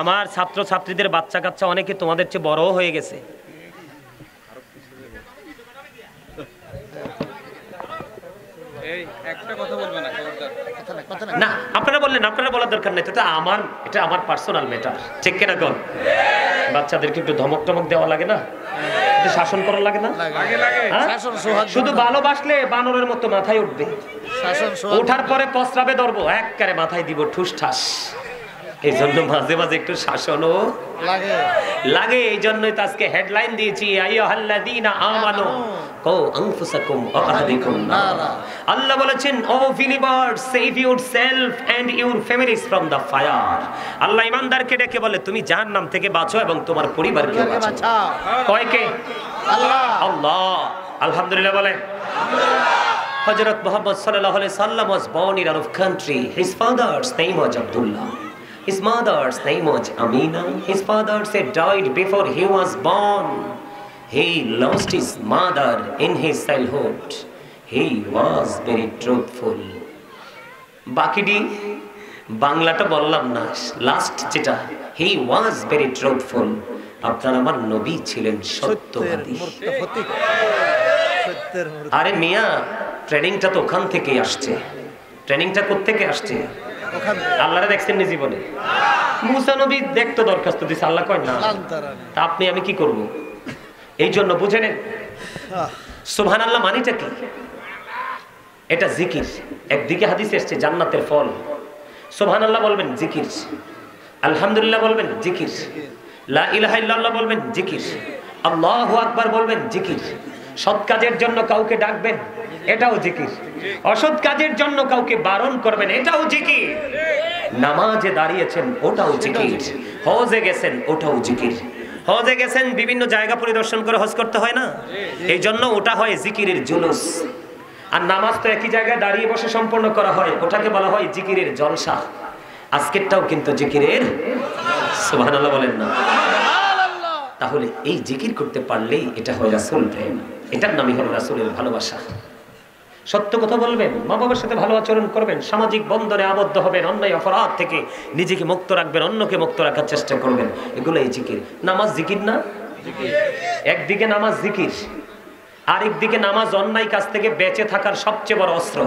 আমার ছাত্র ছাত্রীদের বাচ্চা কাচ্চা অনেকে তোমাদের চেয়ে বড় হয়ে গেছে। না, আপনারা বললেন, আপনারা বলার দরকার নেই। এটা আমার পার্সোনাল ম্যাটার, ঠিক কিনা কোন? বাচ্চাদেরকে একটু ধমক টমক দেওয়া লাগে না? একটু শাসন করা লাগে না? শুধু ভালোবাসলে বানরের মতো মাথায় উঠবে, ওঠার পরে প্রস্রাবে ধরবো, একবারে মাথায় দিব ঠুস ঠাস। এই জন্য মাঝে মাঝে একটু শাসনও লাগে। এই জন্যই তো আজকে হেডলাইন দিয়েছি, আইয়ুহাল্লাযীনা আমানু কু আনফুসাকুম ওয়া আহলিকুম নারা। আল্লাহ বলেছেন, O believers, save yourself and your families from the fire. Allah ঈমানদারকে ডেকে বলে, তুমি জাহান্নাম থেকে বাঁচো এবং তোমার পরিবারকে বাঁচাও। কয় কে? আল্লাহ। আল্লাহ। আলহামদুলিল্লাহ বলেন। হযরত মুহাম্মদ সাল্লাল্লাহু আলাইহি সাল্লাম was born in Arab country. His father's name was Abdullah. His mother's name was Amina. His father said died before he was born. He lost his mother in his childhood. He was very truthful. বাকিটি বাংলাটা বললাম না, last যেটা, he was very truthful. আপনার আমার নবী ছিলেন সত্যবাদী। আরে মিয়া, ট্রেনিংটা তো ওখান থেকেই আসছে। ট্রেনিংটা কোত্থেকে আসছে? আল্লাহরে দেখছেন নি জীবনে? মুসা নবী দেখতো, দরখাস্ত দিছে, আল্লাহ কয় না। তা আপনি আমি কি করব? এই জন্য বুঝে নেন, সুবহানাল্লাহ মানেটা কি? এটা জিকির। একদিকে হাদিসে এসেছে জান্নাতের ফল। সুবহানাল্লাহ বলবেন জিকির, আলহামদুলিল্লাহ বলবেন জিকির, লা ইলাহা ইল্লাল্লাহ বলবেন জিকির, আল্লাহু আকবার বলবেন জিকির। সৎ কাজের জন্য কাউকে ডাকবেন, এটাও জিকির। অসৎ কাজের জন্য কাউকে বারণ করবেন, এটাও জিকির। নামাজে দাঁড়িয়েছেন, ওটাও জিকির। হজে গেছেন, ওটাও জিকির। হজে গেছেন, বিভিন্ন জায়গা পরিদর্শন করে হজ করতে হয় না? এই জন্য ওটা হয় জিকিরের জুলুস। আর নামাজ তো একই জায়গায় দাঁড়িয়ে বসে সম্পন্ন করা হয়, ওটাকে বলা হয় জিকিরের জলসা। আজকেরটাও কিন্তু জিকিরের। সুবহানাল্লাহ বলেন না? তাহলে এই জিকির করতে পারলেই এটা হয় রাসূল প্রেম। এটার নামই হলো রাসূলের ভালোবাসা। সত্য কথা বলবেন, মা বাবার সাথে ভালো আচরণ করবেন, সামাজিক বন্ধনে আবদ্ধ হবেন, অন্যায় অপরাধ থেকে নিজেকে মুক্ত রাখবেন, অন্যকে মুক্ত রাখার চেষ্টা করবেন। এগুলোই জিকির। নামাজ জিকির না? একদিকে নামাজ জিকির, আরেকদিকে নামাজ অন্যায় কাজ থেকে বেঁচে থাকার সবচেয়ে বড় অস্ত্র।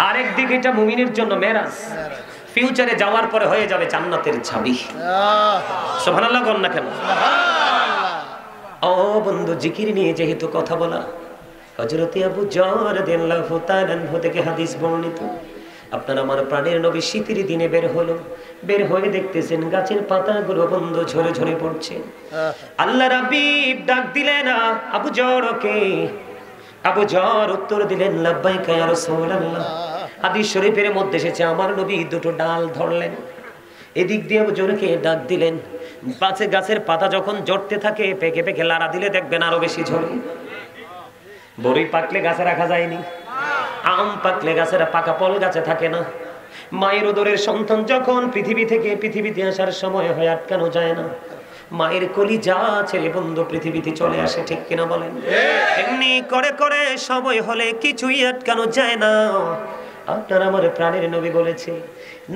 আরেকদিকে এটা মুমিনের জন্য মেরাজ, ফিউচারে যাওয়ার পরে হয়ে যাবে জান্নাতের চাবি। সুবহানাল্লাহ বলেন না কেন? ও বন্ধু, জিকির নিয়ে যেহেতু কথা বলা, হযরত আবু যর রাদিয়াল্লাহু তাআলা আনহু থেকে হাদিস বর্ণিত, আপনার আমার প্রাণের নবী শীতের দিনে বের হলো, বের হয়ে দেখতেছেন গাছের পাতাগুলো বন্ধু ঝরে ঝরে পড়ছে। আল্লাহ রাব্বিব ডাক দিলেন আবু যরকে। আবু যর উত্তর দিলেন লাব্বাইকা ইয়া রাসূলুল্লাহ। হাদিস শরীফের মধ্যে এসেছে আমার নবী দুটো ডাল ধরলেন, এদিক দিয়ে আবু যরকে ডাক দিলেন। গাছের পাতা যখন জড়তে থাকে পেকে পেকে লাড়া দিলে দেখবেন আরো বেশি ঝরে। বড়ই পাকলে গাছে রাখা যায়নি, আম পাকলে গাছের পাকা ফল গাছে থাকে না। মায়ের উদরের সন্তান যখন পৃথিবী থেকে পৃথিবীতে আসার সময় হয় আটকানো যায় না। মায়ের কলিজা ছেড়ে বন্ধু পৃথিবীতে চলে আসে, ঠিক কিনা বলেন? এমনি করে করে সময় হলে কিছুই আটকানো যায় না। আপনার আমার প্রাণের নবী বলেছে,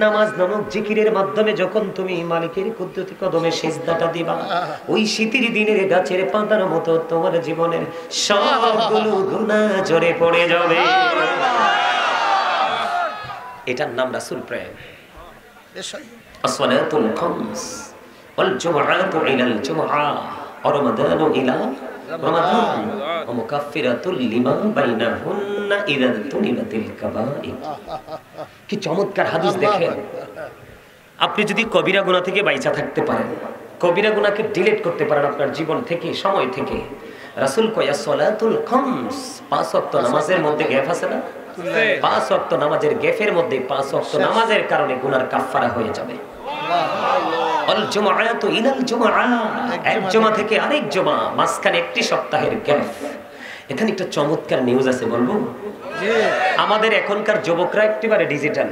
নামাজ নামক জিকিরের মাধ্যমে যখন তুমি মালিকের কুদরতি কদমে সিজদাটা দিবা, ওই শীতের দিনের গাছের পাতার মতো তোমার জীবনের সবগুলো গুনাহ ঝরে পড়ে যাবে। এটার নাম রাসূল প্রেম। আসসালাতুল খামস ওয়াল জুমআতু ইলাল জুমআ ওয়া রমাদানু ইলা রমাদান ওয়া মুকাফফিরাতুল লিমা বাইনাহুন্না ইযা তুনিবাতিল কাবাইর। কি চমৎকার হাদিস দেখেন। আপনি যদি কবিরা গুনাহ থেকে বাইচা থাকতে পারেন, কবিরা গুনাহকে ডিলিট করতে পারেন আপনার জীবন থেকে, সময় থেকে, রাসূল কয় সালাতুল খামস, পাঁচ ওয়াক্ত নামাজের মধ্যে গ্যাপ আছে না? পাঁচ ওয়াক্ত নামাজের গ্যাপের মধ্যে পাঁচ ওয়াক্ত নামাজের কারণে গুনার কাফফারা হয়ে যাবে। আল জুমআতু ইলাল জুমআ, এক জুমা থেকে আরেক জুমা, মাঝখানে একটি সপ্তাহের গ্যাপ। এখানে একটা চমৎকার নিউজ আছে, বলবো? আমাদের এখনকার যুবকরা একেবারে ডিজিটাল।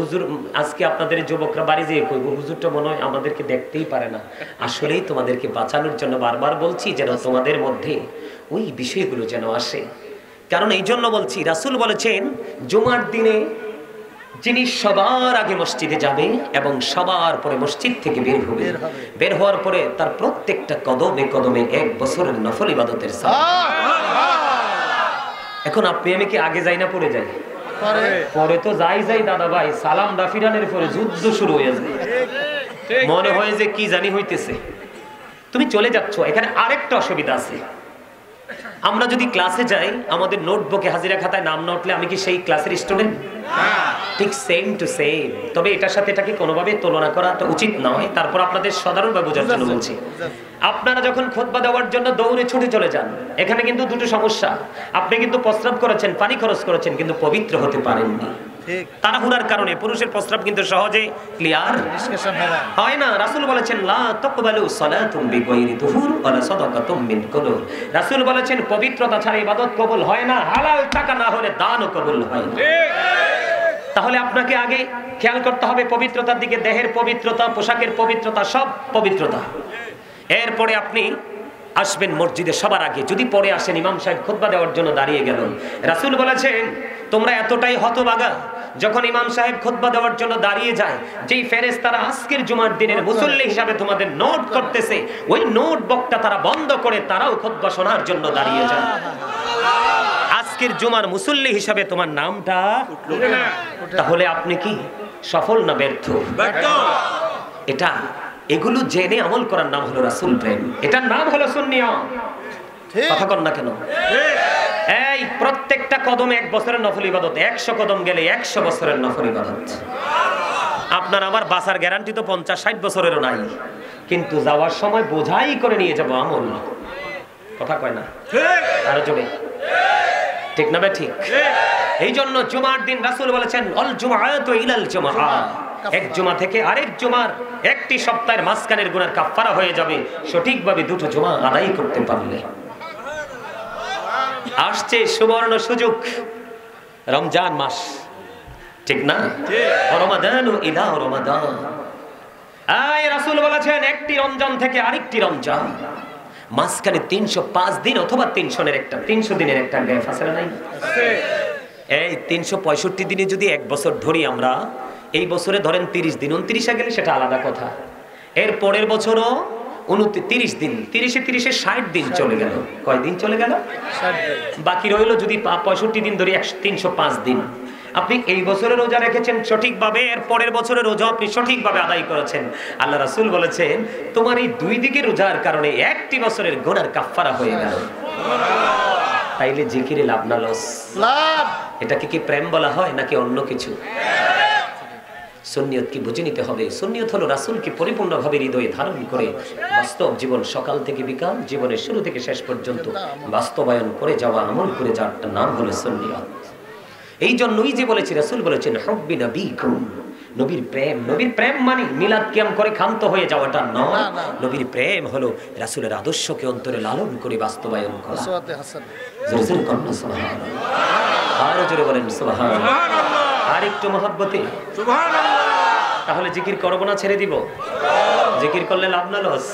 হুজুর আজকে আপনাদের যুবকরা বাড়ি যেয়ে কইব হুজুরটা মনে হয় আমাদেরকে দেখতেই পারে না। আসলেই তোমাদেরকে বাঁচানোর জন্য বারবার বলছি যেন তোমাদের মধ্যে ওই বিষয়গুলো যেন আসে। কারণ এই জন্য বলছি, রাসূল বলেছেন জুমার দিনে যিনি সবার আগে মসজিদে যাবে এবং সবার পরে মসজিদ থেকে বের হবে, বের হওয়ার পরে তার প্রত্যেকটা কদমে কদমে 1 বছরের নফল ইবাদতের সওয়াব। এখন আপনি আমি কি আগে যাই না পরে যাই? পরে তো যাই দাদা ভাই, সালাম দাফিরানের পরে যুদ্ধ শুরু হয়ে যায়। মনে হয় যে কি জানি হইতেছে, তুমি চলে যাচ্ছ। এখানে আরেকটা অসুবিধা আছে, আমরা যদি ক্লাসে যাই আমাদের নোটবুকে হাজিরা খাতায় নাম না উঠলে আমি কি সেই ক্লাসের স্টুডেন্ট? ঠিক সেম টু সেম। তবে এটার সাথে এটাকে কোনোভাবে তুলনা করাটা উচিত নয়। তারপর আপনাদের সাধারণভাবে বোঝার জন্য বলছি, আপনারা যখন খুতবা দেওয়ার জন্য দৌড়ে ছুটে চলে যান, এখানে কিন্তু দুটো সমস্যা। আপনি কিন্তু প্রস্রাব করেছেন, পানি খরচ করেছেন, কিন্তু পবিত্র হতে পারেননি। তাড়াহুড়ার কারণে পুরুষের প্রস্রাব কিন্তু সহজে ক্লিয়ার হয় না। রাসূল বলেছেন লা তাকবালু সালাতুম বিগাইরি তুহুর ওয়ালা সাদাকাতুম মিন কুলুর। রাসূল বলেছেন পবিত্রতা ছাড়া ইবাদত কবুল হয় না, হালাল টাকা না হলে দানও কবুল হয় না। তাহলে আপনাকে আগে খেয়াল করতে হবে পবিত্রতার দিকে, দেহের পবিত্রতা, পোশাকের পবিত্রতা, সব পবিত্রতা। এরপরে আপনি আসবেন মসজিদে সবার আগে। যদি পরে আসেন, ইমাম সাহেব খুতবা দেওয়ার জন্য দাঁড়িয়ে গেলেন, রাসূল বলেছেন তোমরা এতটাই হতভাগা, যখন ইমাম সাহেব খুতবা দেওয়ার জন্য দাঁড়িয়ে যায়, যেই ফেরেশতারা আজকের জুমার দিনের মুসল্লি হিসাবে তোমাদের নোট করতেছে, ওই নোট বকটা তারা বন্ধ করে তারাও খুতবা শোনার জন্য দাঁড়িয়ে যায়। আজকের জুমার মুসল্লি হিসাবে তোমার নামটা, তাহলে আপনি কি সফল না ব্যর্থ? এটা এগুলো জেনে আমল করার নাম হলো রাসূল প্রেম, এটার নাম হলো সুন্নিয়ত। কথা কন না কেন? এই প্রত্যেকটা কদমে 1 বছরের নফল ইবাদত, 100 কদম গেলে 100 বছরের নফল ইবাদত। আপনার আমার বাঁচার গ্যারান্টি তো 50-60 বছরেরও নাই, কিন্তু যাওয়ার সময় বোঝাই করে নিয়ে যাব আমল। কথা কয় না? আরো জোরে ঠিক না? ঠিক। এই জন্য জুমার দিন রাসূল বলেছেন আল জুমআতু ইলাল জুমআ, এক জুমা থেকে আরেক জুমার একটি সপ্তাহের মাঝখানের গুনার কাফফারা হয়ে যাবে সঠিকভাবে দুটো জুমা আদায় করতে পারলে। আসছে সুবর্ণ সুযোগ, রমজান মাস, ঠিক না? রমাদানু ইলা রমাদান। আয় রাসূল বলেছেন একটি রমজান থেকে আরেকটি রমজান মাঝখানে 305 দিন অথবা 300 দিনের একটা গ্যাপ আছে না? নাই? এই 365 দিনে যদি 1 বছর ধরি আমরা, এই বছরে ধরেন 30 দিন, 29 গেলে সেটা আলাদা কথা। এর পরের বছরও 29 দিন, 30-এ 60 দিন চলে গেল। কয় দিন চলে গেল? 60 দিন। বাকি রইল যদি 65 দিন ধরি 305 দিন। আপনি এই বছরে রোজা রেখেছেন সঠিকভাবে, এর পরের বছরে রোজা আপনি সঠিকভাবে আদায় করেছেন। আল্লাহ রাসূল বলেছেন তোমার এই দুই দিকে রোজার কারণে একটি বছরের গুনার কাফফারা হয়ে গেল। তাইলে জিকিরে লাভ না লস? লাভ। এটাকে কি প্রেম বলা হয় নাকি অন্য কিছু? সুন্নিয়ত কি বুঝে নিতে হবে। সুন্নিয়ত হলো রাসূলকে পরিপূর্ণভাবে হৃদয়ে ধারণ করে বাস্তব জীবন, সকাল থেকে বিকাল, জীবনের শুরু থেকে শেষ পর্যন্ত বাস্তবায়ন করে যাওয়া, আমল করে যাওয়ার নাম হলো সুন্নিয়ত। এই জন্যই যে বলেছি, রাসূল বলেছেন হুব্বি নবীকুম, নবীর প্রেম। নবীর প্রেম মানে মিলাদ কিয়াম করে ক্ষান্ত হয়ে যাওয়াটা নয়। নবীর প্রেম হলো রাসূলের আদর্শকে অন্তরে লালন করে বাস্তবায়ন করা। জোরে জোরে কন্যা সুবহানাল্লাহ, আরো জোরে বলেন সুবহানাল্লাহ, আর একটু মহব্বতে সুবহানাল্লাহ। তাহলে জিকির করব না ছেড়ে দিব? জিকির করলে লাভ না লস?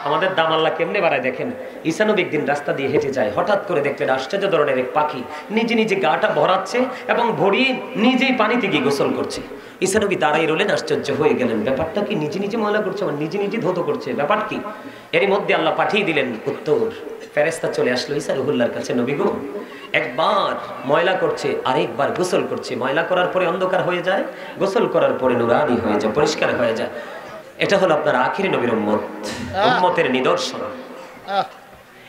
আমাদের দাম আল্লাহ কেমনে বাড়ায় দেখেন। ঈসা নবী একদিন রাস্তা দিয়ে হেঁটে যায়, হঠাৎ করে দেখলেন আশ্চর্য ধরনের এক পাখি নিজে নিজে গাটা ভরাচ্ছে এবং ভরিয়ে নিজেই পানিতে গিয়ে গোসল করছে। ঈসা নবী দাঁড়াই রইলেন, আশ্চর্য হয়ে গেলেন, ব্যাপারটা কি? নিজে নিজে ময়লা করছে, আমার নিজে নিজে ধৌত করছে, ব্যাপার কি? এরই মধ্যে আল্লাহ পাঠিয়ে দিলেন উত্তর, ফেরেশতা চলে আসলো ঈসা রুহুল্লাহর কাছে, নবী গো একবার ময়লা করছে, আরেকবার গোসল করছে। ময়লা করার পরে অন্ধকার হয়ে যায়, গোসল করার পরে নুরানি হয়ে যায়, পরিষ্কার হয়ে যায়। এটা হলো আপনার আখিরি নবীর উম্মত, উম্মতের নিদর্শন।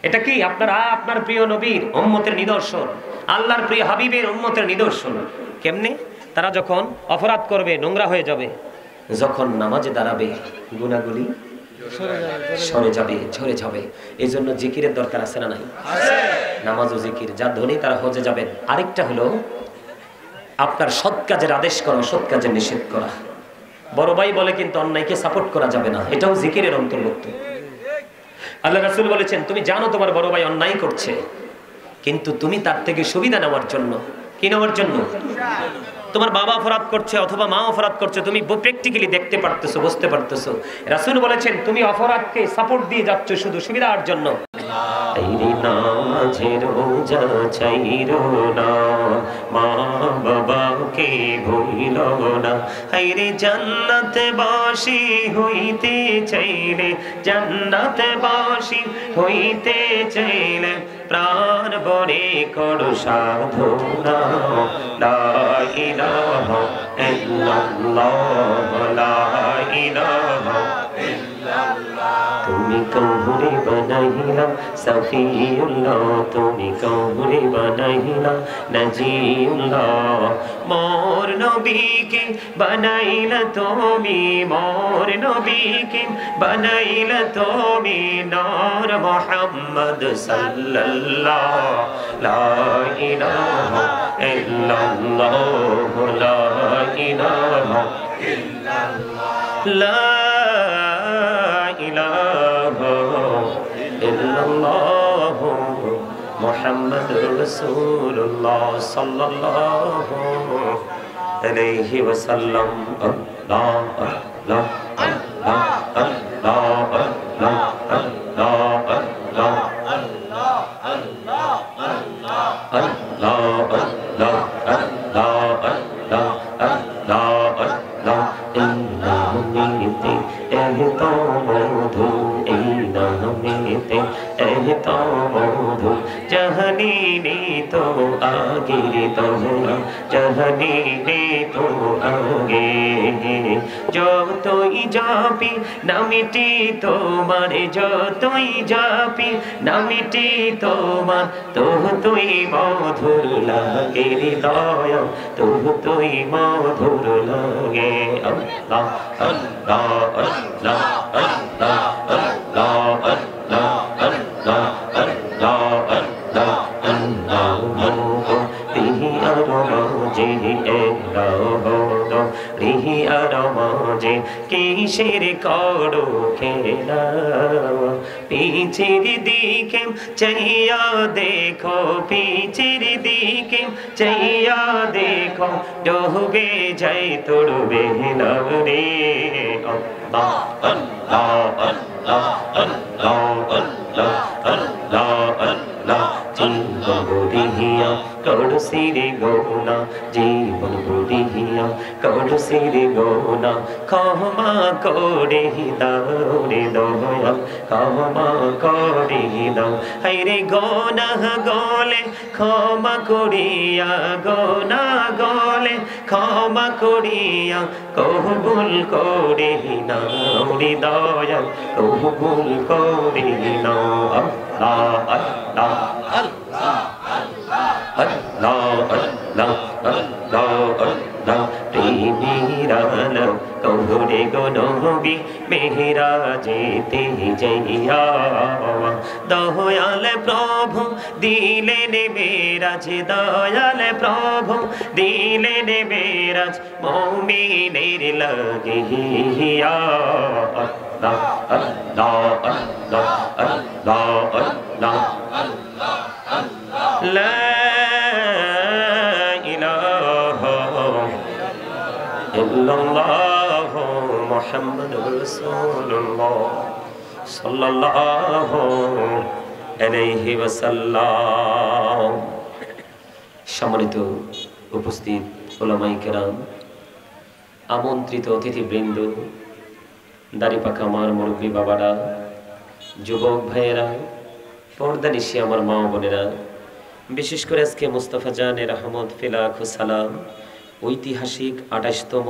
এটা কি আপনার প্রিয় নবীর উম্মতের নিদর্শন, আল্লাহর প্রিয় হাবিবের উম্মতের নিদর্শন। কেমনে? তারা যখন অপরাধ করবে নোংরা হয়ে যাবে, যখন নামাজে দাঁড়াবে গুনাহগুলি সরে যাবে, ঝরে যাবে। এই জন্য জিকিরের দরকার আছে না নাই? নামাজ ও জিকির যার ধনী তারা হজে যাবেন। আরেকটা হলো আপনার সৎ কাজের আদেশ করা, সৎ কাজের নিষেধ করা। বড় ভাই বলে কিন্তু অন্যায়কে সাপোর্ট করা যাবে না, এটাও জিকিরের অন্তর্ভুক্ত। আল্লাহ রাসূল বলেছেন তুমি জানো তোমার বড় ভাই অন্যায় করছে, কিন্তু তুমি তার থেকে সুবিধা নেওয়ার জন্য, কি নেওয়ার জন্য? তোমার বাবা অপরাধ করছে অথবা মা অপরাধ করছে, তুমি প্র্যাকটিক্যালি দেখতে পারতেছো, বুঝতে পারতেছো। রাসূল বলেছেন তুমি অপরাধকে সাপোর্ট দিয়ে যাচ্ছ শুধু সুবিধার জন্য। মা বাবাকে ভুলিল না, হায়রে জান্নাতে বাসী হইতে চাইলে, জান্নাতে বাসী হইতে চাইলে প্রাণ বরে করো সাধনা। লা ইলাহা ইল্লাল্লাহ, লা ইলাহা ইল্লাল্লাহ। তুমি কৌরে বানাইলা সফিউল্লাহ, তুমি কৌরে বানাইলা নজিউল্লাহ। মোর নবীকে বানাইলা তুমি, মোর নবীকে বানাইলা তুমি নূর মুহাম্মদ সাল্লাল্লাহ। লা ইলাহা ইল্লাল্লাহ, লা ইলাহা ইল্লাল্লাহ, লা ইলাহা ইল্লাল্লাহ মুহাম্মাদুর রাসূলুল্লাহ সাল্লাল্লাহু আলাইহি ওয়াসাল্লাম। আল্লাহ আল্লাহ আল্লাহ আল্লাহ আল্লাহ আল্লাহ আল্লাহ আল্লাহ আল্লাহ আল্লাহ আল্লাহ আল্লাহ আল্লাহ আল্লাহ। নামেতে এত মধু, এই নামেতে এত মধু, জাহানি নে তো আগের তোমরা, জাহানি নে তো আগে। যতই জাপি নামটি তোমার, যতই জাপি নামটি তোমার, ততই মধুর লাগে হৃদয়, ততই মধুর লাগে। আল্লাহ আল্লাহ আল্লাহ আল্লাহ আল্লাহ আল্লাহ আল্লাহ আল্লাহ আল্লাহ আল্লাহ। রিহি আর মাঝে এলো, রিহি আর মাঝে কিসের করো খেলা, পিছের দিকে চাইয়া দেখো, পিছের দিকে চাইয়া দেখো, ডুবে যাই তোর বেলা রে। আল্লাহ আল্লাহ আল্লাহ আল্লাহ আল্লাহ আল্লাহ আল্লাহ। চিন্তা করিয়া করো করছি রে গোনা জীবন বুড়িয়া করছি রে গোনা ক্ষমা করে দাও রে দয়াল ক্ষমা করে দাও হায়রে গোনা গলে ক্ষমা করিয়া গোনা গলে ক্ষমা করিয়া কবুল করে নাও রে দয়াল কবুল করে নাও আল্লাহ আল্লাহ আল্লাহ আল্লাহ আল্লাহ আল্লাহ আল্লাহ প্রেমিরানা কৌরে গো নবী মেহরা যেতে যাইয়া দয়াল প্রভু দিলেন মেরাজ দয়াল প্রভু দিলেন মেরাজ মুমিনের লাগিয়া আল্লাহ আল্লাহ আল্লাহ আল্লাহ আল্লাহ লা ইলাহা ইল্লাল্লাহ মুহাম্মাদুর রাসূলুল্লাহ সাল্লাল্লাহু আলাইহি ওয়াসাল্লাম। সম্মানিত উপস্থিত উলামায়ে কেরাম, আমন্ত্রিত অতিথিবৃন্দ, দাড়িপাকা আমার মুরব্বী বাবারা, যুবক ভাইয়েরা, পর্দানিশি আমার মা বোনেরা, বিশেষ করে আজকে মুস্তাফা জানের আহমদ ফিলাখ সালাম ঐতিহাসিক ২৮তম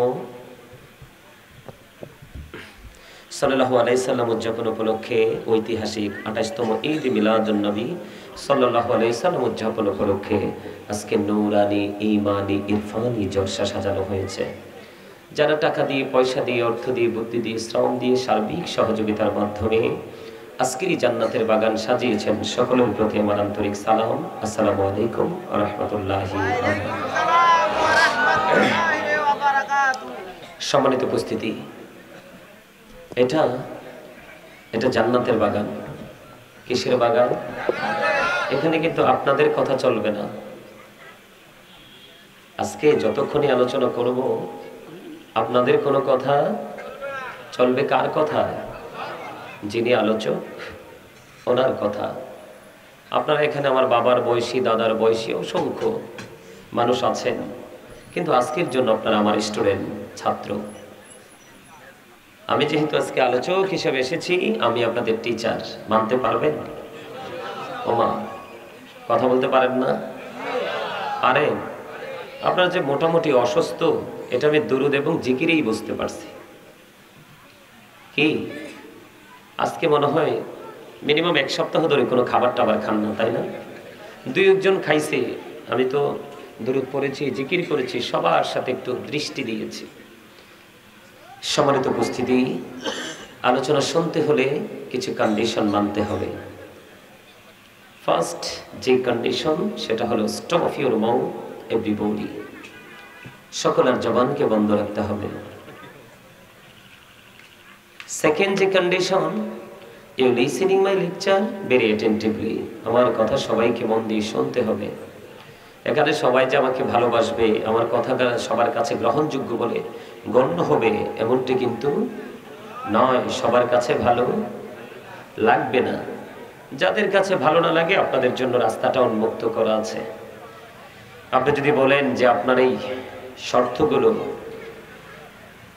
সাল্লাল্লাহু আলাইহি সাল্লাম উদযাপন উপলক্ষে ঐতিহাসিক ২৮তম ঈদ মিলাদুন নবী সাল্লাল্লাহু আলাইহি সাল্লাম উদযাপন উপলক্ষে আজকে নূরানি ঈমানি ইরফানি জলসা সাজানো হয়েছে। যারা টাকা দিয়ে, পয়সা দিয়ে, অর্থ দিয়ে, বুদ্ধি দিয়ে, শ্রম দিয়ে, সার্বিক সহযোগিতার মাধ্যমে আজকের জান্নাতের বাগান সাজিয়েছেন, সকলের প্রতি আমার আন্তরিক সালাম। আসসালামু আলাইকুম ওয়া রাহমাতুল্লাহি ওয়া বারাকাতুহু। সম্মানিত উপস্থিতি, এটা জান্নাতের বাগান। কিসের বাগান? এখানে কিন্তু আপনাদের কথা চলবে না। আজকে যতক্ষণই আলোচনা করব আপনাদের কোনো কথা চলবে। কার কথা? যিনি আলোচক ওনার কথা। আপনারা এখানে আমার বাবার বয়সী, দাদার বয়সী অসংখ্য মানুষ আছেন, কিন্তু আজকের জন্য আপনারা আমার স্টুডেন্ট, ছাত্র। আমি যেহেতু আজকে আলোচক হিসেবে এসেছি, আমি আপনাদের টিচার। মানতে পারবেন? ওমা, কথা বলতে পারেন না? পারেন? আপনারা যে মোটামুটি অসুস্থ, এটা আমি দুরুদ এবং জিকিরেই বুঝতে পারছি। কি আজকে মনে হয় মিনিমাম 1 সপ্তাহ ধরে কোনো খাবার টাবার খান না, তাই না? 2-1 জন খাইছে। আমি তো দুরুদ পড়েছি, জিকির করেছি, সবার সাথে একটু দৃষ্টি দিয়েছি। সম্মানিত উপস্থিতি, আলোচনা শুনতে হলে কিছু কন্ডিশন মানতে হবে। ফার্স্ট যে কন্ডিশন, সেটা হলো stop of your mouth everybody. সকলের জবানকে বন্ধ রাখতে হবে। সেকেন্ড যে condition, you listening my lecture very attentively. আমার কথা সবাইকে মন দিয়ে শুনতে হবে। এখানে সবাই যে আমাকে ভালোবাসবে, আমার কথা সবার কাছে গ্রহণযোগ্য বলে গণ্য হবে, এমনটি কিন্তু নয়। সবার কাছে ভালো লাগবে না। যাদের কাছে ভালো না লাগে, আপনাদের জন্য রাস্তাটা উন্মুক্ত করা আছে। আপনি যদি বলেন যে আপনার এই শর্তগুলো,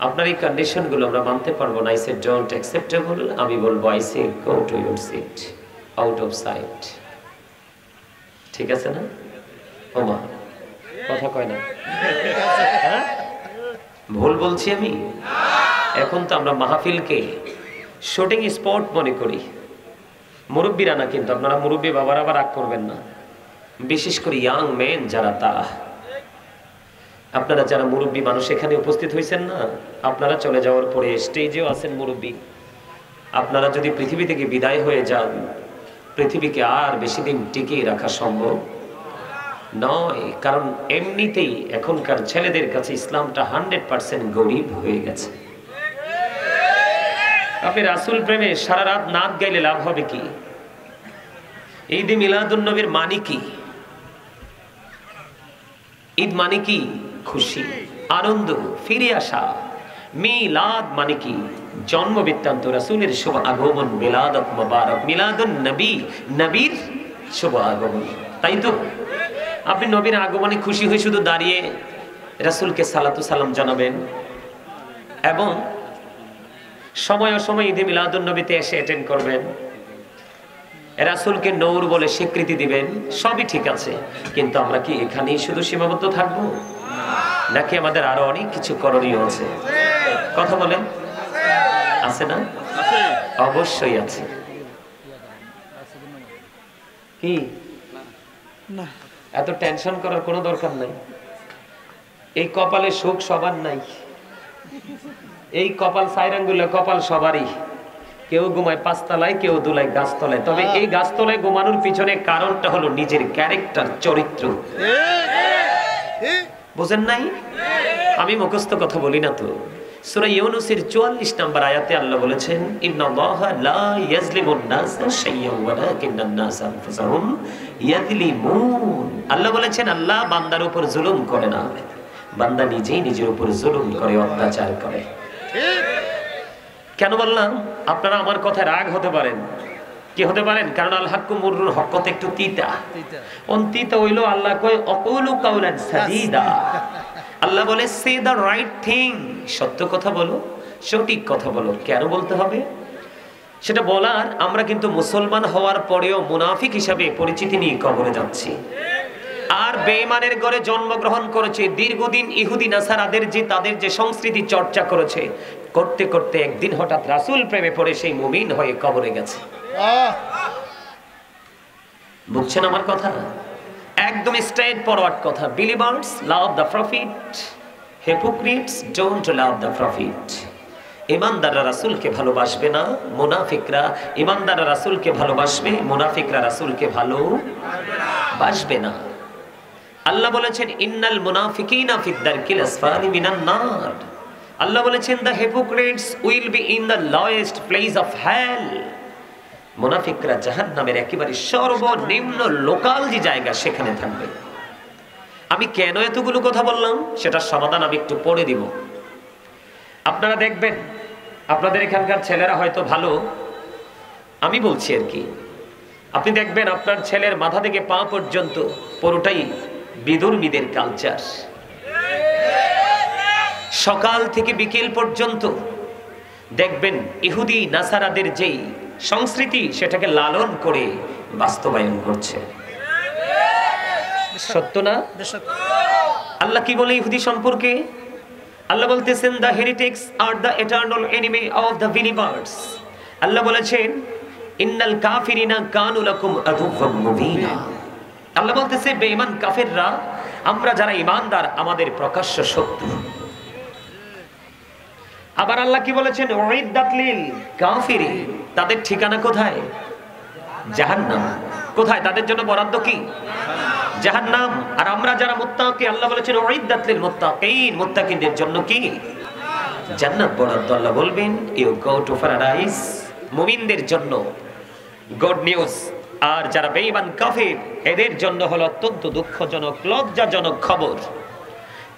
আপনার এই কন্ডিশনগুলো আমরা মানতে পারবো না, আই সে ডোন্ট অ্যাকসেপ্টেবল, আমি বলবো I say go to your seat, out of sight. ঠিক আছে না? ওমা, কথা কয় না? হ্যাঁ, ভুল বলছি আমি? এখন তো আমরা মাহফিলকে শুটিং স্পট মনে করি। মুরব্বীরা না, কিন্তু আপনারা মুরব্বী বাবার আবার রাগ করবেন না। বিশেষ করে ইয়াং মেন যারা, তারা, আপনারা যারা মুরব্বী মানুষ এখানে উপস্থিত হয়েছেন না, আপনারা চলে যাওয়ার পরে স্টেজেও আছেন মুরব্বী। আপনারা যদি পৃথিবী থেকে বিদায় হয়ে যান, পৃথিবীকে আর বেশি দিন টিকিয়ে রাখা সম্ভব নয়। কারণ এমনিতেই এখনকার ছেলেদের কাছে ইসলামটা 100% গরিব হয়ে গেছে। আপনি রাসূল প্রেমে সারা রাত নাচ গাইলে লাভ হবে কি? ঈদে মিলাদুন নবীর মানে কি? ঈদ মানে কি? খুশি, আনন্দ, ফিরে আসা। মিলাদ মানে কি? জন্ম বৃত্তান্ত, রাসূলের শুভ আগমন, মিলাদত মুবারক, মিলাদুন নবী, নবীর শুভ আগমন, তাই তো? আপনি নবীর আগমনে খুশি হয়ে শুধু দাঁড়িয়ে রাসূলকে সালাতু সালাম জানাবেন এবং সময় অসময় ঈদে মিলাদুন নবীতে এসে অ্যাটেন্ড করবেন, রাসূলকে নূর বলে স্বীকৃতি দিবেন, সবই ঠিক আছে। কিন্তু আমরা কি এখানেই শুধু সীমাবদ্ধ থাকবো, নাকি আমাদের আরো অনেক কিছু করণীয় আছে? কথা বলেন, আছে না? অবশ্যই আছে। কি না, এত টেনশন করার কোনো দরকার নাই। এই কপালে সুখ সবার নাই, এই কপাল সাইরাঙ্গুলে কপাল সবারই। কেউ ঘুমায় পাঁচতলায়, কেউ দুলায় গাছতলায়। তবে এই গাছতলায় ঘুমানোর পিছনে কারণটা হলো নিজের ক্যারেক্টার, চরিত্র। বুঝেন নাই? আমি মুখস্থ কথা বলি না তো। সূরা ইউনূসের 44 নম্বর আয়াতে আল্লাহ বলেছেন, ইন্নাল্লাহা লা ইয়াজলিমুন নাসা শাইয়্যান ওয়ালাকিন্নান নাসা আনফুসাহুম ইয়াজলিমুন। আল্লাহ বলেছেন আল্লাহ বান্দার উপর জুলুম করে না, বান্দা নিজেই নিজের উপর জুলুম করে, অত্যাচার করে। কেন বললাম? আপনারা আমার কথায় রাগ হতে পারেন, কি হতে পারেন, কারণ আল হাক্কু মুররুল হক কথা একটু তিতা। তিতা হইলো আল্লাহ কয় অকুলু কাউলান সাদীদা। আল্লাহ বলে সে দ্য রাইট থিং, সত্য কথা বলো, সঠিক কথা বলো। কেন বলতে হবে সেটা বলার, আমরা কিন্তু মুসলমান হওয়ার পরেও মুনাফিক হিসাবে পরিচিতি নিয়ে কবরে যাচ্ছি। আর বেঈমানের ঘরে জন্মগ্রহণ করেছে, দীর্ঘদিন ইহুদি নাসারাদের যে তাদের যে সংস্কৃতি চর্চা করেছে, করতে করতে একদিন হঠাৎ রাসূল প্রেমে পড়ে সেই মুমিন হয়ে কবরে গেছে। বুঝছেন আমার কথা? একদম স্ট্রেট ফরওয়ার্ড কথা। Believers love the prophet, hypocrites don't love the prophet. ইমানদাররা রাসূলকে ভালোবাসবে না, মুনাফিকরা ইমানদাররা রাসূলকে ভালোবাসবে, মুনাফিকরা রাসূলকে ভালোবাসবে না। আল্লাহ বলেছেন ইন্নাল মুনাফিকিনা ফিদ দারকিল আসফালি মিনান নার। আল্লাহ বলেছেন the hypocrites will be in the lowest place of hell. মুনাফিকরা জাহান্নামের একেবারে সর্বনিম্ন লোকাল যে জায়গা সেখানে থাকবে। আমি কেন এতগুলো কথা বললাম সেটার সমাধান আমি একটু পড়ে দিব। আপনারা দেখবেন আপনাদের এখানকার ছেলেরা হয়তো ভালো, আমি বলছি আর কি। আপনি দেখবেন আপনার ছেলের মাথা থেকে পা পর্যন্ত পুরোটাই বিধর্মীদের কালচার। সকাল থেকে বিকেল পর্যন্ত দেখবেন ইহুদি নাসারাদের যেই সংস্কৃতি সেটাকে লালন করে বাস্তবায়ন করছে। সত্য না? আল্লাহ কি বলে ইহুদি সম্পর্কে? আল্লাহ বলতেছেন the heretics are the eternal enemy of the believers. Allah বলেছেন ইন্নাল কাফিরিনা কানু লাকুম আদুওয়াম মুবিনা। আল্লাহ বলতেছে বেঈমান কাফেররা, আমরা যারা ঈমানদার আমাদের প্রকাশ্য শত্রু। আবার আল্লাহ কি বলেছেন উইদ্দাত লিল কাফিরিন, তাদের ঠিকানা কোথায়? জাহান্নাম। কোথায়? তাদের জন্য বরাদ্দ কি? জাহান্নাম। আর আমরা যারা মুত্তাকি, আল্লাহ বলেছেন উইদ্দাত লিল মুত্তাকিন, মুত্তাকিনদের জন্য কি? জান্নাত বরাদ্দ। আল্লাহ বলবেন ইউ গো টু প্যারাডাইস, মুমিনদের জন্য গুড নিউজ। আর যারা বেঈমান কাফির এদের জন্য হলো অত্যন্ত দুঃখজনক, লজ্জাজনক খবর।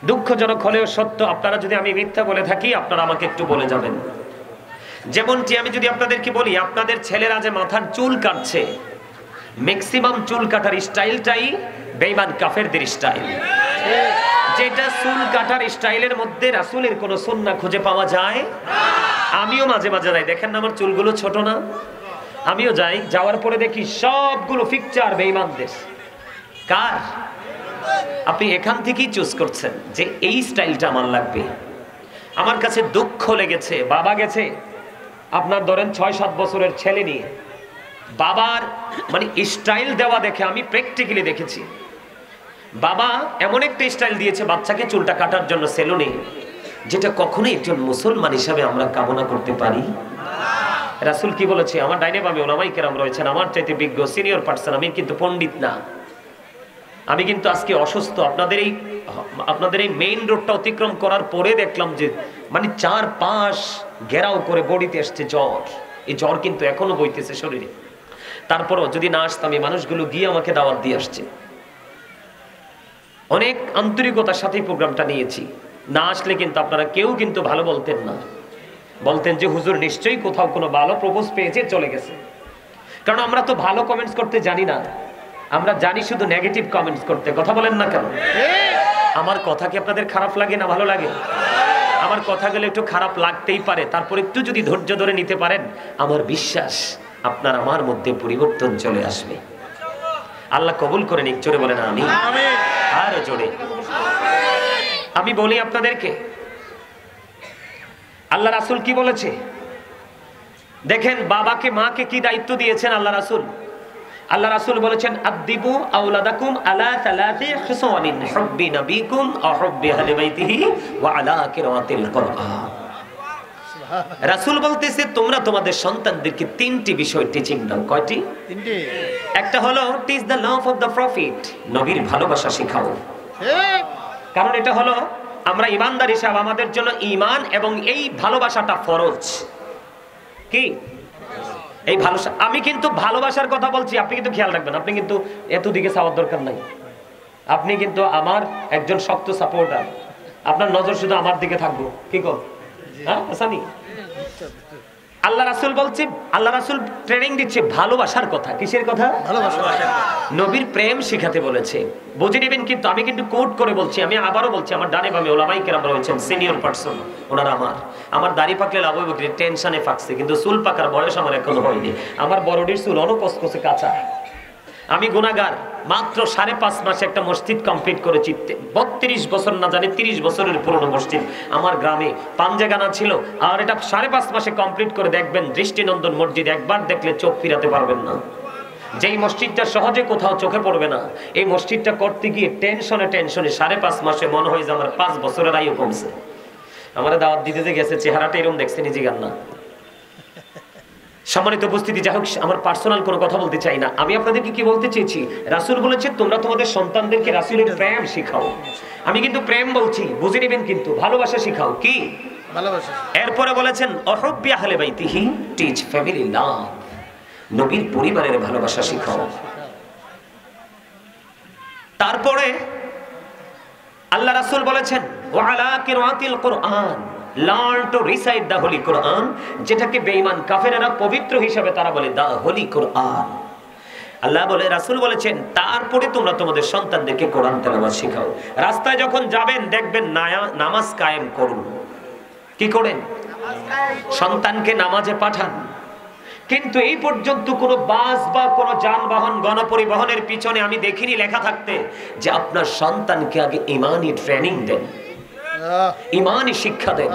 দুঃখজনক হলেও সত্য। আপনারা যদি আমি মিথ্যা বলে থাকি আপনারা আমাকে একটু বলে যাবেন। যেমনটি আমি যদি আপনাদেরকে বলি আপনাদের ছেলেরা যে মাথার চুল কাটছে, ম্যাক্সিমাম চুল কাটার স্টাইলটাই বেঈমান কাফেরদের স্টাইল। যেটা চুল কাটার স্টাইলের মধ্যে রাসূলের কোনো সুন্নাহ খুঁজে পাওয়া যায়। আমিও মাঝে মাঝে যাই, দেখেন না আমার চুলগুলো ছোট না, আমিও যাই, যাওয়ার পরে দেখি সবগুলো পিকচার বেঈমানদের। কার? আপনি এখান থেকেই চুজ করছেন যে এই স্টাইলটা আমার লাগবে। আমার কাছে দুঃখ লেগেছে, বাবা গেছে আপনার ধরেন 6-7 বছরের ছেলে নিয়ে, বাবার মানে স্টাইল দেওয়া দেখে আমি প্র্যাকটিক্যালি দেখেছি বাবা এমন একটা স্টাইল দিয়েছে বাচ্চাকে চুলটা কাটার জন্য সেলুনে, যেটা কখনোই একজন মুসলমান হিসাবে আমরা কামনা করতে পারি। রাসূল কি বলেছে? আমার ডাইনে বামে ওলামায়ে কেরাম রয়েছেন, আমার চাইতে বিজ্ঞ সিনিয়র পার্সন, আমি কিন্তু পণ্ডিত না, আমি কিন্তু আজকে অসুস্থ। আপনাদের এই মেইন রোডটা অতিক্রম করার পরে দেখলাম যে মানে 4-5 ঘেরাও করে বডিতে আসছে জ্বর। এই জ্বর কিন্তু এখনো বইতেছে শরীরে। তারপরও যদি না আসতাম, এই মানুষগুলো গিয়ে আমাকে দাওয়াত দিয়ে আসছে। অনেক আন্তরিকতার সাথে প্রোগ্রামটা নিয়েছি। না আসলে কিন্তু আপনারা কেউ কিন্তু ভালো বলতেন না, বলতেন যে হুজুর নিশ্চয়ই কোথাও কোনো ভালো প্রপোজ পেয়েছে চলে গেছে। কারণ আমরা তো ভালো কমেন্টস করতে জানি না, আমরা জানি শুধু নেগেটিভ কমেন্টস করতে, কথা বলেন না কেন? আমার কথা কি আপনাদের খারাপ লাগে না ভালো লাগে? আমার কথাগুলো একটু খারাপ লাগতেই পারে, তারপর একটু যদি ধৈর্য ধরে নিতে পারেন, আমার বিশ্বাস আপনার আমার মধ্যে পরিবর্তন চলে আসবে। আল্লাহ কবুল করে নিক, জোরে বলেন আমিন। আরো জোরে। আমি বলি আপনাদেরকে, আল্লাহ রাসূল কি বলেছে দেখেন, বাবাকে মাকে কি দায়িত্ব দিয়েছেন আল্লাহ রাসূল? আল্লাহ রাসূল বলেছেন, আদিবু আওলাদাকুম আলা সালাসি খিসালিন হুব্বি নবিকুম ওয়া হুব্বি আহলি বাইতিহি ওয়া আলা কিরাতিল কুরআন। রাসূল বলতেছে তোমরা তোমাদের সন্তানদেরকে তিনটি বিষয় টিচিং দাও। কয়টি? তিনটি। একটা হলো teach the love of the profit, নবীর ভালোবাসা শেখাও। কারণ এটা হলো আমরা ইমানদার হিসাবে আমাদের জন্য ঈমান এবং এই ভালোবাসাটা ফরজ। কি এই ভালোবাসা? আমি কিন্তু ভালোবাসার কথা বলছি, আপনি কিন্তু খেয়াল রাখবেন, আপনি কিন্তু এত দিকে চাওয়ার দরকার নাই। আপনি কিন্তু আমার একজন শক্ত সাপোর্টার, আপনার নজর শুধু আমার দিকে থাকবো। কি কর? হ্যাঁ আসানি। আল্লাহ রাসূল বলছে, আল্লাহ রাসূল ট্রেনিং দিচ্ছে ভালোবাসার কথা। কিসের কথা? ভালোবাসা। নবীর প্রেম শিখাতে বলেছে, বুঝে নেবেন। কিন্তু আমি কিন্তু কোট করে বলছি, আমি আবারও বলছি, আমার ডানে বামে ওলামায়ে কেরাম রয়েছেন, সিনিয়র পারসন, ওনারা আমার দাড়ি পাকলে লাভ হইব, টেনশনে পাকছে, কিন্তু চুল পাকার বয়স আমার এখনো হয়নি। আমার বড়ডির চুল অনকসকসে কাঁচা। আমি গুনাহগার। মাত্র 5.5 মাসে একটা মসজিদ কমপ্লিট করেছি। 32 বছর না জানি 30 বছরের পুরনো মসজিদ আমার গ্রামে পাঞ্জেগানা ছিল। আর এটা 5.5 মাসে কমপ্লিট করে দেখবেন দৃষ্টিনন্দন মসজিদ, একবার দেখলে চোখ ফিরাতে পারবেন না। যেই মসজিদটা সহজে কোথাও চোখে পড়বে না, এই মসজিদটা করতে গিয়ে টেনশনে 5.5 মাসে মনে হয় যে আমার 5 বছরের আয়ু কমছে। আমার দাওয়াত দিতে গেছে, চেহারাটা এরকম দেখছে নিজে গান না। সম্মানিত উপস্থিতি, যাই হোক, আমার পার্সোনাল কোনো কথা বলতে চাই না। আমি আপনাদেরকে কি বলতে চেয়েছি, রাসূল বলেছে তোমরা তোমাদের সন্তানদেরকে রাসূলের প্রেম শিখাও। আমি কিন্তু প্রেম বলছি, বুঝে নেবেন, কিন্তু ভালোবাসা শিখাও। কি ভালোবাসা? এরপরে বলেছেন অহুব্বি আহলি বাইতিহি, টিচ ফ্যামিলি লাভ, নবীর পরিবারের ভালোবাসা শিখাও। তারপরে আল্লাহ রাসূল বলেছেন ওয়া আলা কিরাতিল কুরআন, learn to recite the holy Quran, যেটাকে বেঈমান কাফেররা পবিত্র হিসাবে তারা বলে দা হোলি কোরআন। আল্লাহ বলে, রাসূল বলেছেন তারপরে তোমরা তোমাদের সন্তানদেরকে কোরআন তেলাওয়াত শেখাও। রাস্তায় যখন যাবেন দেখবেন নামাজ কায়েম করুন। কি করেন? সন্তানকে নামাজে পাঠান। কিন্তু এই পর্যন্ত কোনো বাস বা কোনো যানবাহন গণপরিবহনের পিছনে আমি দেখিনি লেখা থাকতে যে আপনার সন্তানকে আগে ঈমানি ট্রেনিং দেন, ঈমানি শিক্ষা দেন।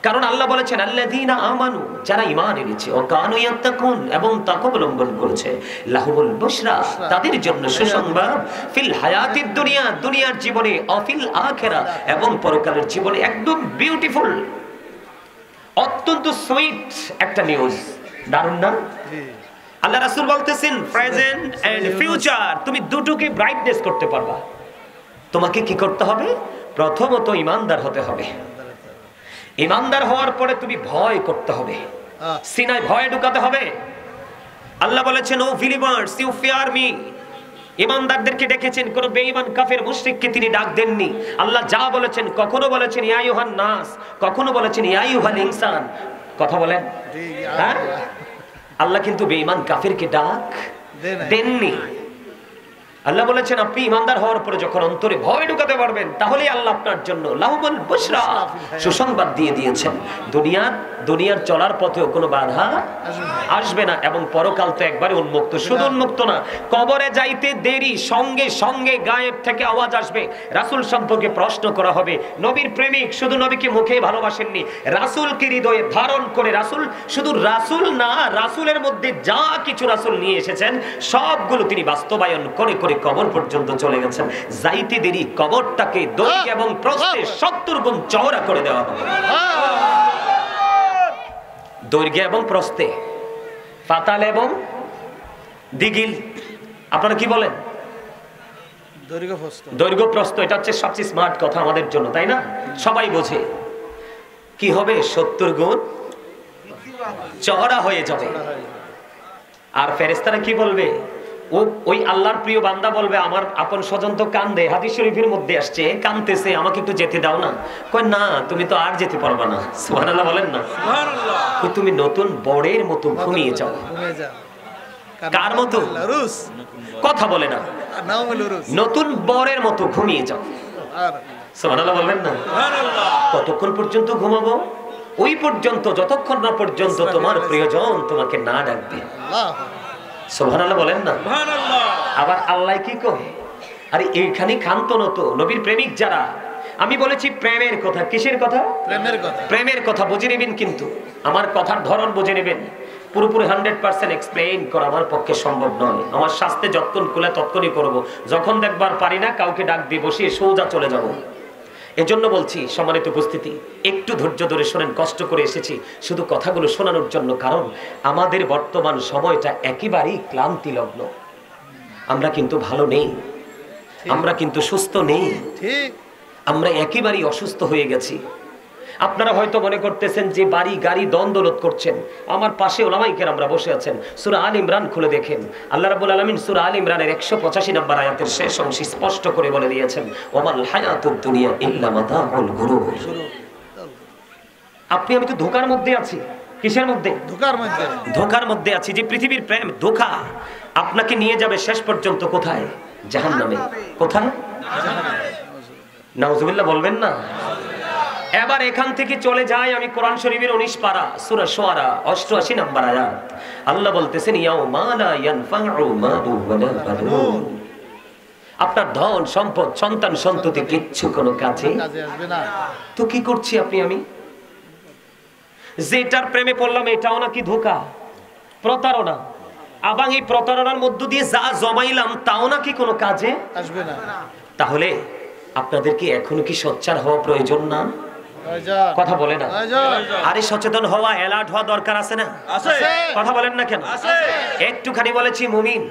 কারণ আল্লাহ বলেছেন আল্লাযীনা আমানু, যারা ঈমান এনেছে, ও কানু ইয়াত্তাকুন, এবং তাকওয়া অবলম্বন করেছে, লাহুমুল বুশরা, তাদের জন্য সুসংবাদ, ফিল হায়াতিদ দুনিয়া, দুনিয়ার জীবনে, অফিল আখিরা, এবং পরকালের জীবনে। একদম বিউটিফুল, অত্যন্ত সুইট একটা নিউজ। দারুণ না? আল্লাহ রাসূল বলতেছেন প্রেজেন্ট এন্ড ফিউচার, তুমি দুটোকে ব্রাইটনেস করতে পারবা। তোমাকে কি করতে হবে? প্রথমত ঈমানদার হতে হবে। ঈমানদার হওয়ার পরে তুমি ভয় করতে হবে, সিনায় ভয় ঢুকাতে হবে। আল্লাহ বলেছেন O believers you fear me, ঈমানদারদেরকে ডেকেছেন, কোন বেঈমান কাফের মুশরিককে তিনি ডাক দেননি। আল্লাহ যা বলেছেন, কখনো বলেছেন ইয়া আইয়ুহান নাস, কখনো বলেছেন ইয়া আইয়ুহাল ইনসান। কথা বলেন, হ্যাঁ? আল্লাহ কিন্তু বেঈমান কাফেরকে ডাক দেননি। আল্লাহ বলেছেন আপনি ইমানদার হওয়ার পরে যখন অন্তরে ভয় ঢুকাতে পারবেন, তাহলেই আল্লাহ আপনার জন্য লাহুমুল বুশরা, সুসংবাদ দিয়ে দিয়েছেন। দুনিয়ার চলার পথেও কোনো বাধা আসবে না, এবং পরকাল তো একবারে উন্মুক্ত। শুধু উন্মুক্ত না, কবরে যাইতে দেরি, সঙ্গে সঙ্গে গায়েব থেকে আওয়াজ আসবে, রাসূল সম্পর্কে প্রশ্ন করা হবে। নবীর প্রেমিক শুধু নবীকে মুখে ভালোবাসেননি, রাসূলকে হৃদয়ে ধারণ করে। রাসূল শুধু রাসূল না, রাসূলের মধ্যে যা কিছু রাসূল নিয়ে এসেছেন সবগুলো তিনি বাস্তবায়ন করে করে কবর পর্যন্ত চলে গেছেন। যাইতে দেরি, কবরটাকে দৈর্ঘ্য এবং প্রস্থে 70 গুণ চওড়া করে দেওয়া হবে। দৈর্ঘ্য এবং প্রস্থে, পাতাল এবং দিগিল, আপনারা কি বলেন? দৈর্ঘ্য প্রস্থ, এটা হচ্ছে সবচেয়ে স্মার্ট কথা আমাদের জন্য, তাই না? সবাই বোঝে। কি হবে? 70 গুণ চওড়া হয়ে যাবে। আর ফেরেশতারা কি বলবে? ওই আল্লাহর প্রিয় বান্দা বলবে আমার আপন স্বজন তো কান্দে, হাদিস শরীফের মধ্যে আসছে, কান্দতেছে, আমাকে একটু যেতে দাও না। কই না, তুমি তো আর যেতে পারবা না। সুবহানাল্লাহ বলেন না? সুবহানাল্লাহ। তুমি নতুন বড়ের মতো ঘুমিয়ে যাও। কার মতো? কথা বলে না, নতুন বরের মতো ঘুমিয়ে যাও। সুবহানাল্লাহ বলবেন না? কতক্ষণ পর্যন্ত ঘুমাবো? ওই পর্যন্ত যতক্ষণ না পর্যন্ত তোমার প্রিয়জন তোমাকে না ডাকবে। সুবহানাল্লাহ বলেন না? আবার আল্লাহ কি কয়, আরে এইখানে ক্ষান্ত নত নবীর প্রেমিক যারা, আমি বলেছি প্রেমের কথা। কিসের কথা? প্রেমের কথা বুঝে নেবেন, কিন্তু আমার কথার ধরন বুঝে নেবেন। পুরোপুরি 100% এক্সপ্লেইন করা আমার পক্ষে সম্ভব নয়। আমার শাস্তে যতক্ষণ খুলে ততক্ষণই করব। যখন দেখবার পারি না, কাউকে ডাক দিয়ে বসিয়ে সোজা চলে যাব। এজন্য বলছি সম্মানিত উপস্থিতি, একটু ধৈর্য ধরে শোনেন। কষ্ট করে এসেছি শুধু কথাগুলো শোনানোর জন্য, কারণ আমাদের বর্তমান সময়টা একেবারেই ক্লান্তি লগ্ন। আমরা কিন্তু ভালো নেই, আমরা কিন্তু সুস্থ নেই, আমরা একেবারেই অসুস্থ হয়ে গেছি। আপনারা হয়তো মনে করতেছেন যে বাড়ি গাড়ি দ্বন্দ্বলত করছেন, আমার পাশে ওলামায়ে কেরামরা বসে আছেন। সূরা আল ইমরান খুলে দেখেন, আল্লাহ রাব্বুল আলামিন সূরা আল ইমরানের 185 নম্বর আয়াতের শেষ অংশে স্পষ্ট করে বলে দিয়েছেন, ওয়ামাল হায়াতুদ দুনিয়া ইল্লা মাতাউল গুরুর। আপনি আমি তো ধোঁকার মধ্যে আছি। কিসের মধ্যে? ধোঁকার মধ্যে আছি। যে পৃথিবীর প্রেম ধোঁকা আপনাকে নিয়ে যাবে শেষ পর্যন্ত কোথায়? জাহান্নামে। কোথায়? নাউজুবিল্লাহ বলবেন না? এবার এখান থেকে চলে যায় আমি কোরআন শরীফের 19 পারা সূরা শুআরা 88 নম্বর আয়াত। আল্লাহ বলতেছেন, ইয়াউমা লা ইয়ানফাউ মালু ওয়ালা বানুন। আপনার ধন সম্পদ সন্তান সন্ততি কিচ্ছু কোনো কাজে আসবে না। তো কি করছি আপনি আমি? যেটার প্রেমে পড়লাম এটাও নাকি ধোঁকা, প্রতারণা। আবার এই প্রতারণার মধ্য দিয়ে যা জমাইলাম তাও নাকি কোনো কাজে আসবে না। তাহলে আপনাদের কি এখনো কি সোচ্চার হওয়া প্রয়োজন না? কথা বলে না? আরে সচেতন হওয়া, অ্যালার্ট হওয়া দরকার আছে না? কথা বলেন না কেন? একটুখানি বলেছি, মুমিন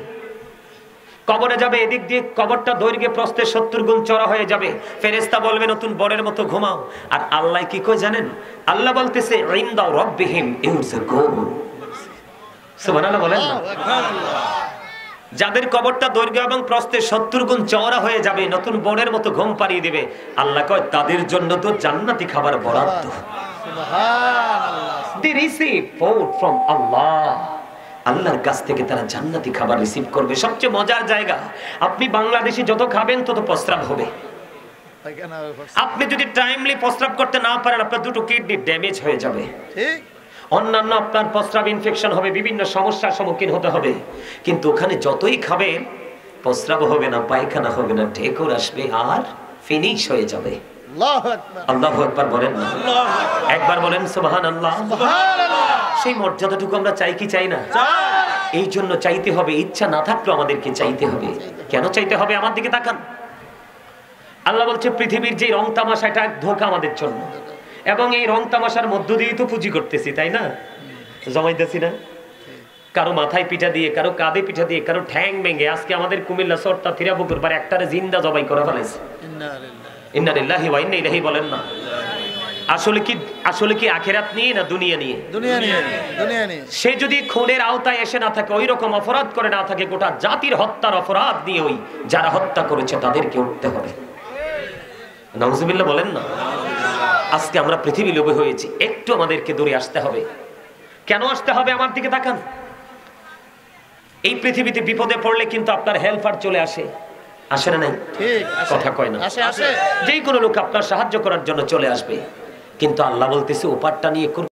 কবরে যাবে, এদিক দিয়ে কবরটা দৈর্ঘ্যে প্রস্থে 70 গুণ চড়া হয়ে যাবে। ফেরেশতা বলবে নতুন বরের মতো ঘুমাও। আর আল্লাহ কি কই জানেন? আল্লাহ বলতেছে, ইনদা রাব্বিহিম ইউরযাকুন। সুবহানাল্লাহ বলেন না? যাদের কবরটা দৈর্ঘ্য এবং প্রস্থে 70 গুণ চওড়া হয়ে যাবে, নতুন বনের মতো ঘুম পাড়িয়ে দিবে, আল্লাহ কয় তাদের জন্য তো জান্নাতি খাবার বরাদ্দ। সুবহানাল্লাহ। They receive food from Allah. আল্লাহর কাছ থেকে তারা জান্নাতি খাবার রিসিভ করবে। সবচেয়ে মজার জায়গা, আপনি বাংলাদেশে যত খাবেন তত প্রস্রাব হবে। আপনি যদি টাইমলি প্রস্রাব করতে না পারেন, আপনার দুটো কিডনি ড্যামেজ হয়ে যাবে। ঠিক। অন্যান্য আপনার প্রস্রাব ইনফেকশন হবে, বিভিন্ন সমস্যার সম্মুখীন হতে হবে। কিন্তু ওখানে যতই খাবেন প্রস্রাব হবে না, পায়খানা হবে না, ঢেকুর আসবে আর ফিনিশ হয়ে যাবে। আল্লাহু আকবার। আল্লাহু আকবার বলেন না? একবার বলেন সুবহানাল্লাহ। সুবহানাল্লাহ। সেই মর্যাদাটুকু আমরা চাই কি চাই না? এই জন্য চাইতে হবে, ইচ্ছা না থাকলেও আমাদেরকে চাইতে হবে। কেন চাইতে হবে? আমার দিকে তাকান। আল্লাহ বলছে পৃথিবীর যে রং তামাশা, এটা ধোঁকা আমাদের জন্য। এবং এই রং তামাশার মধ্য দিয়ে তো পুঁজি করতেছি, তাই না? জমাইতেছি না? কারো মাথায় পিঠা দিয়ে, কারো কাঁধে পিঠা দিয়ে, কারো ঠ্যাং ভেঙে। আজকে আমাদের কুমিল্লা সরটা থিরাপুকুর পারে একটারে জিন্দা জবাই করে ফেলেছে। ইন্না লিল্লাহি ওয়া ইন্না ইলাইহি বলেন না? আসলে কি আখিরাত নিয়ে না দুনিয়া নিয়ে? দুনিয়া নিয়ে। দুনিয়া নিয়ে। সে যদি খুনের আওতায় এসে না থাকে, ওই রকম অপরাধ করে না থাকে, গোটা জাতির হত্যার অপরাধ নিয়ে ওই যারা হত্যা করেছে তাদেরকে উঠতে হবে। নাউজুবিল্লাহ বলেন না? আজকে আমরা পৃথিবী লোভী হয়েছি, একটু আমাদেরকে দূরে আসতে হবে। কেন আসতে হবে? আমার দিকে তাকান। এই পৃথিবীতে বিপদে পড়লে কিন্তু আপনার হেল্পার চলে আসে, আসে না? নাই? ঠিক। কথা কয় না? আসে, আসে। যেই কোনো লোক আপনার সাহায্য করার জন্য চলে আসবে। কিন্তু আল্লাহ বলতেছে ওপারটা নিয়ে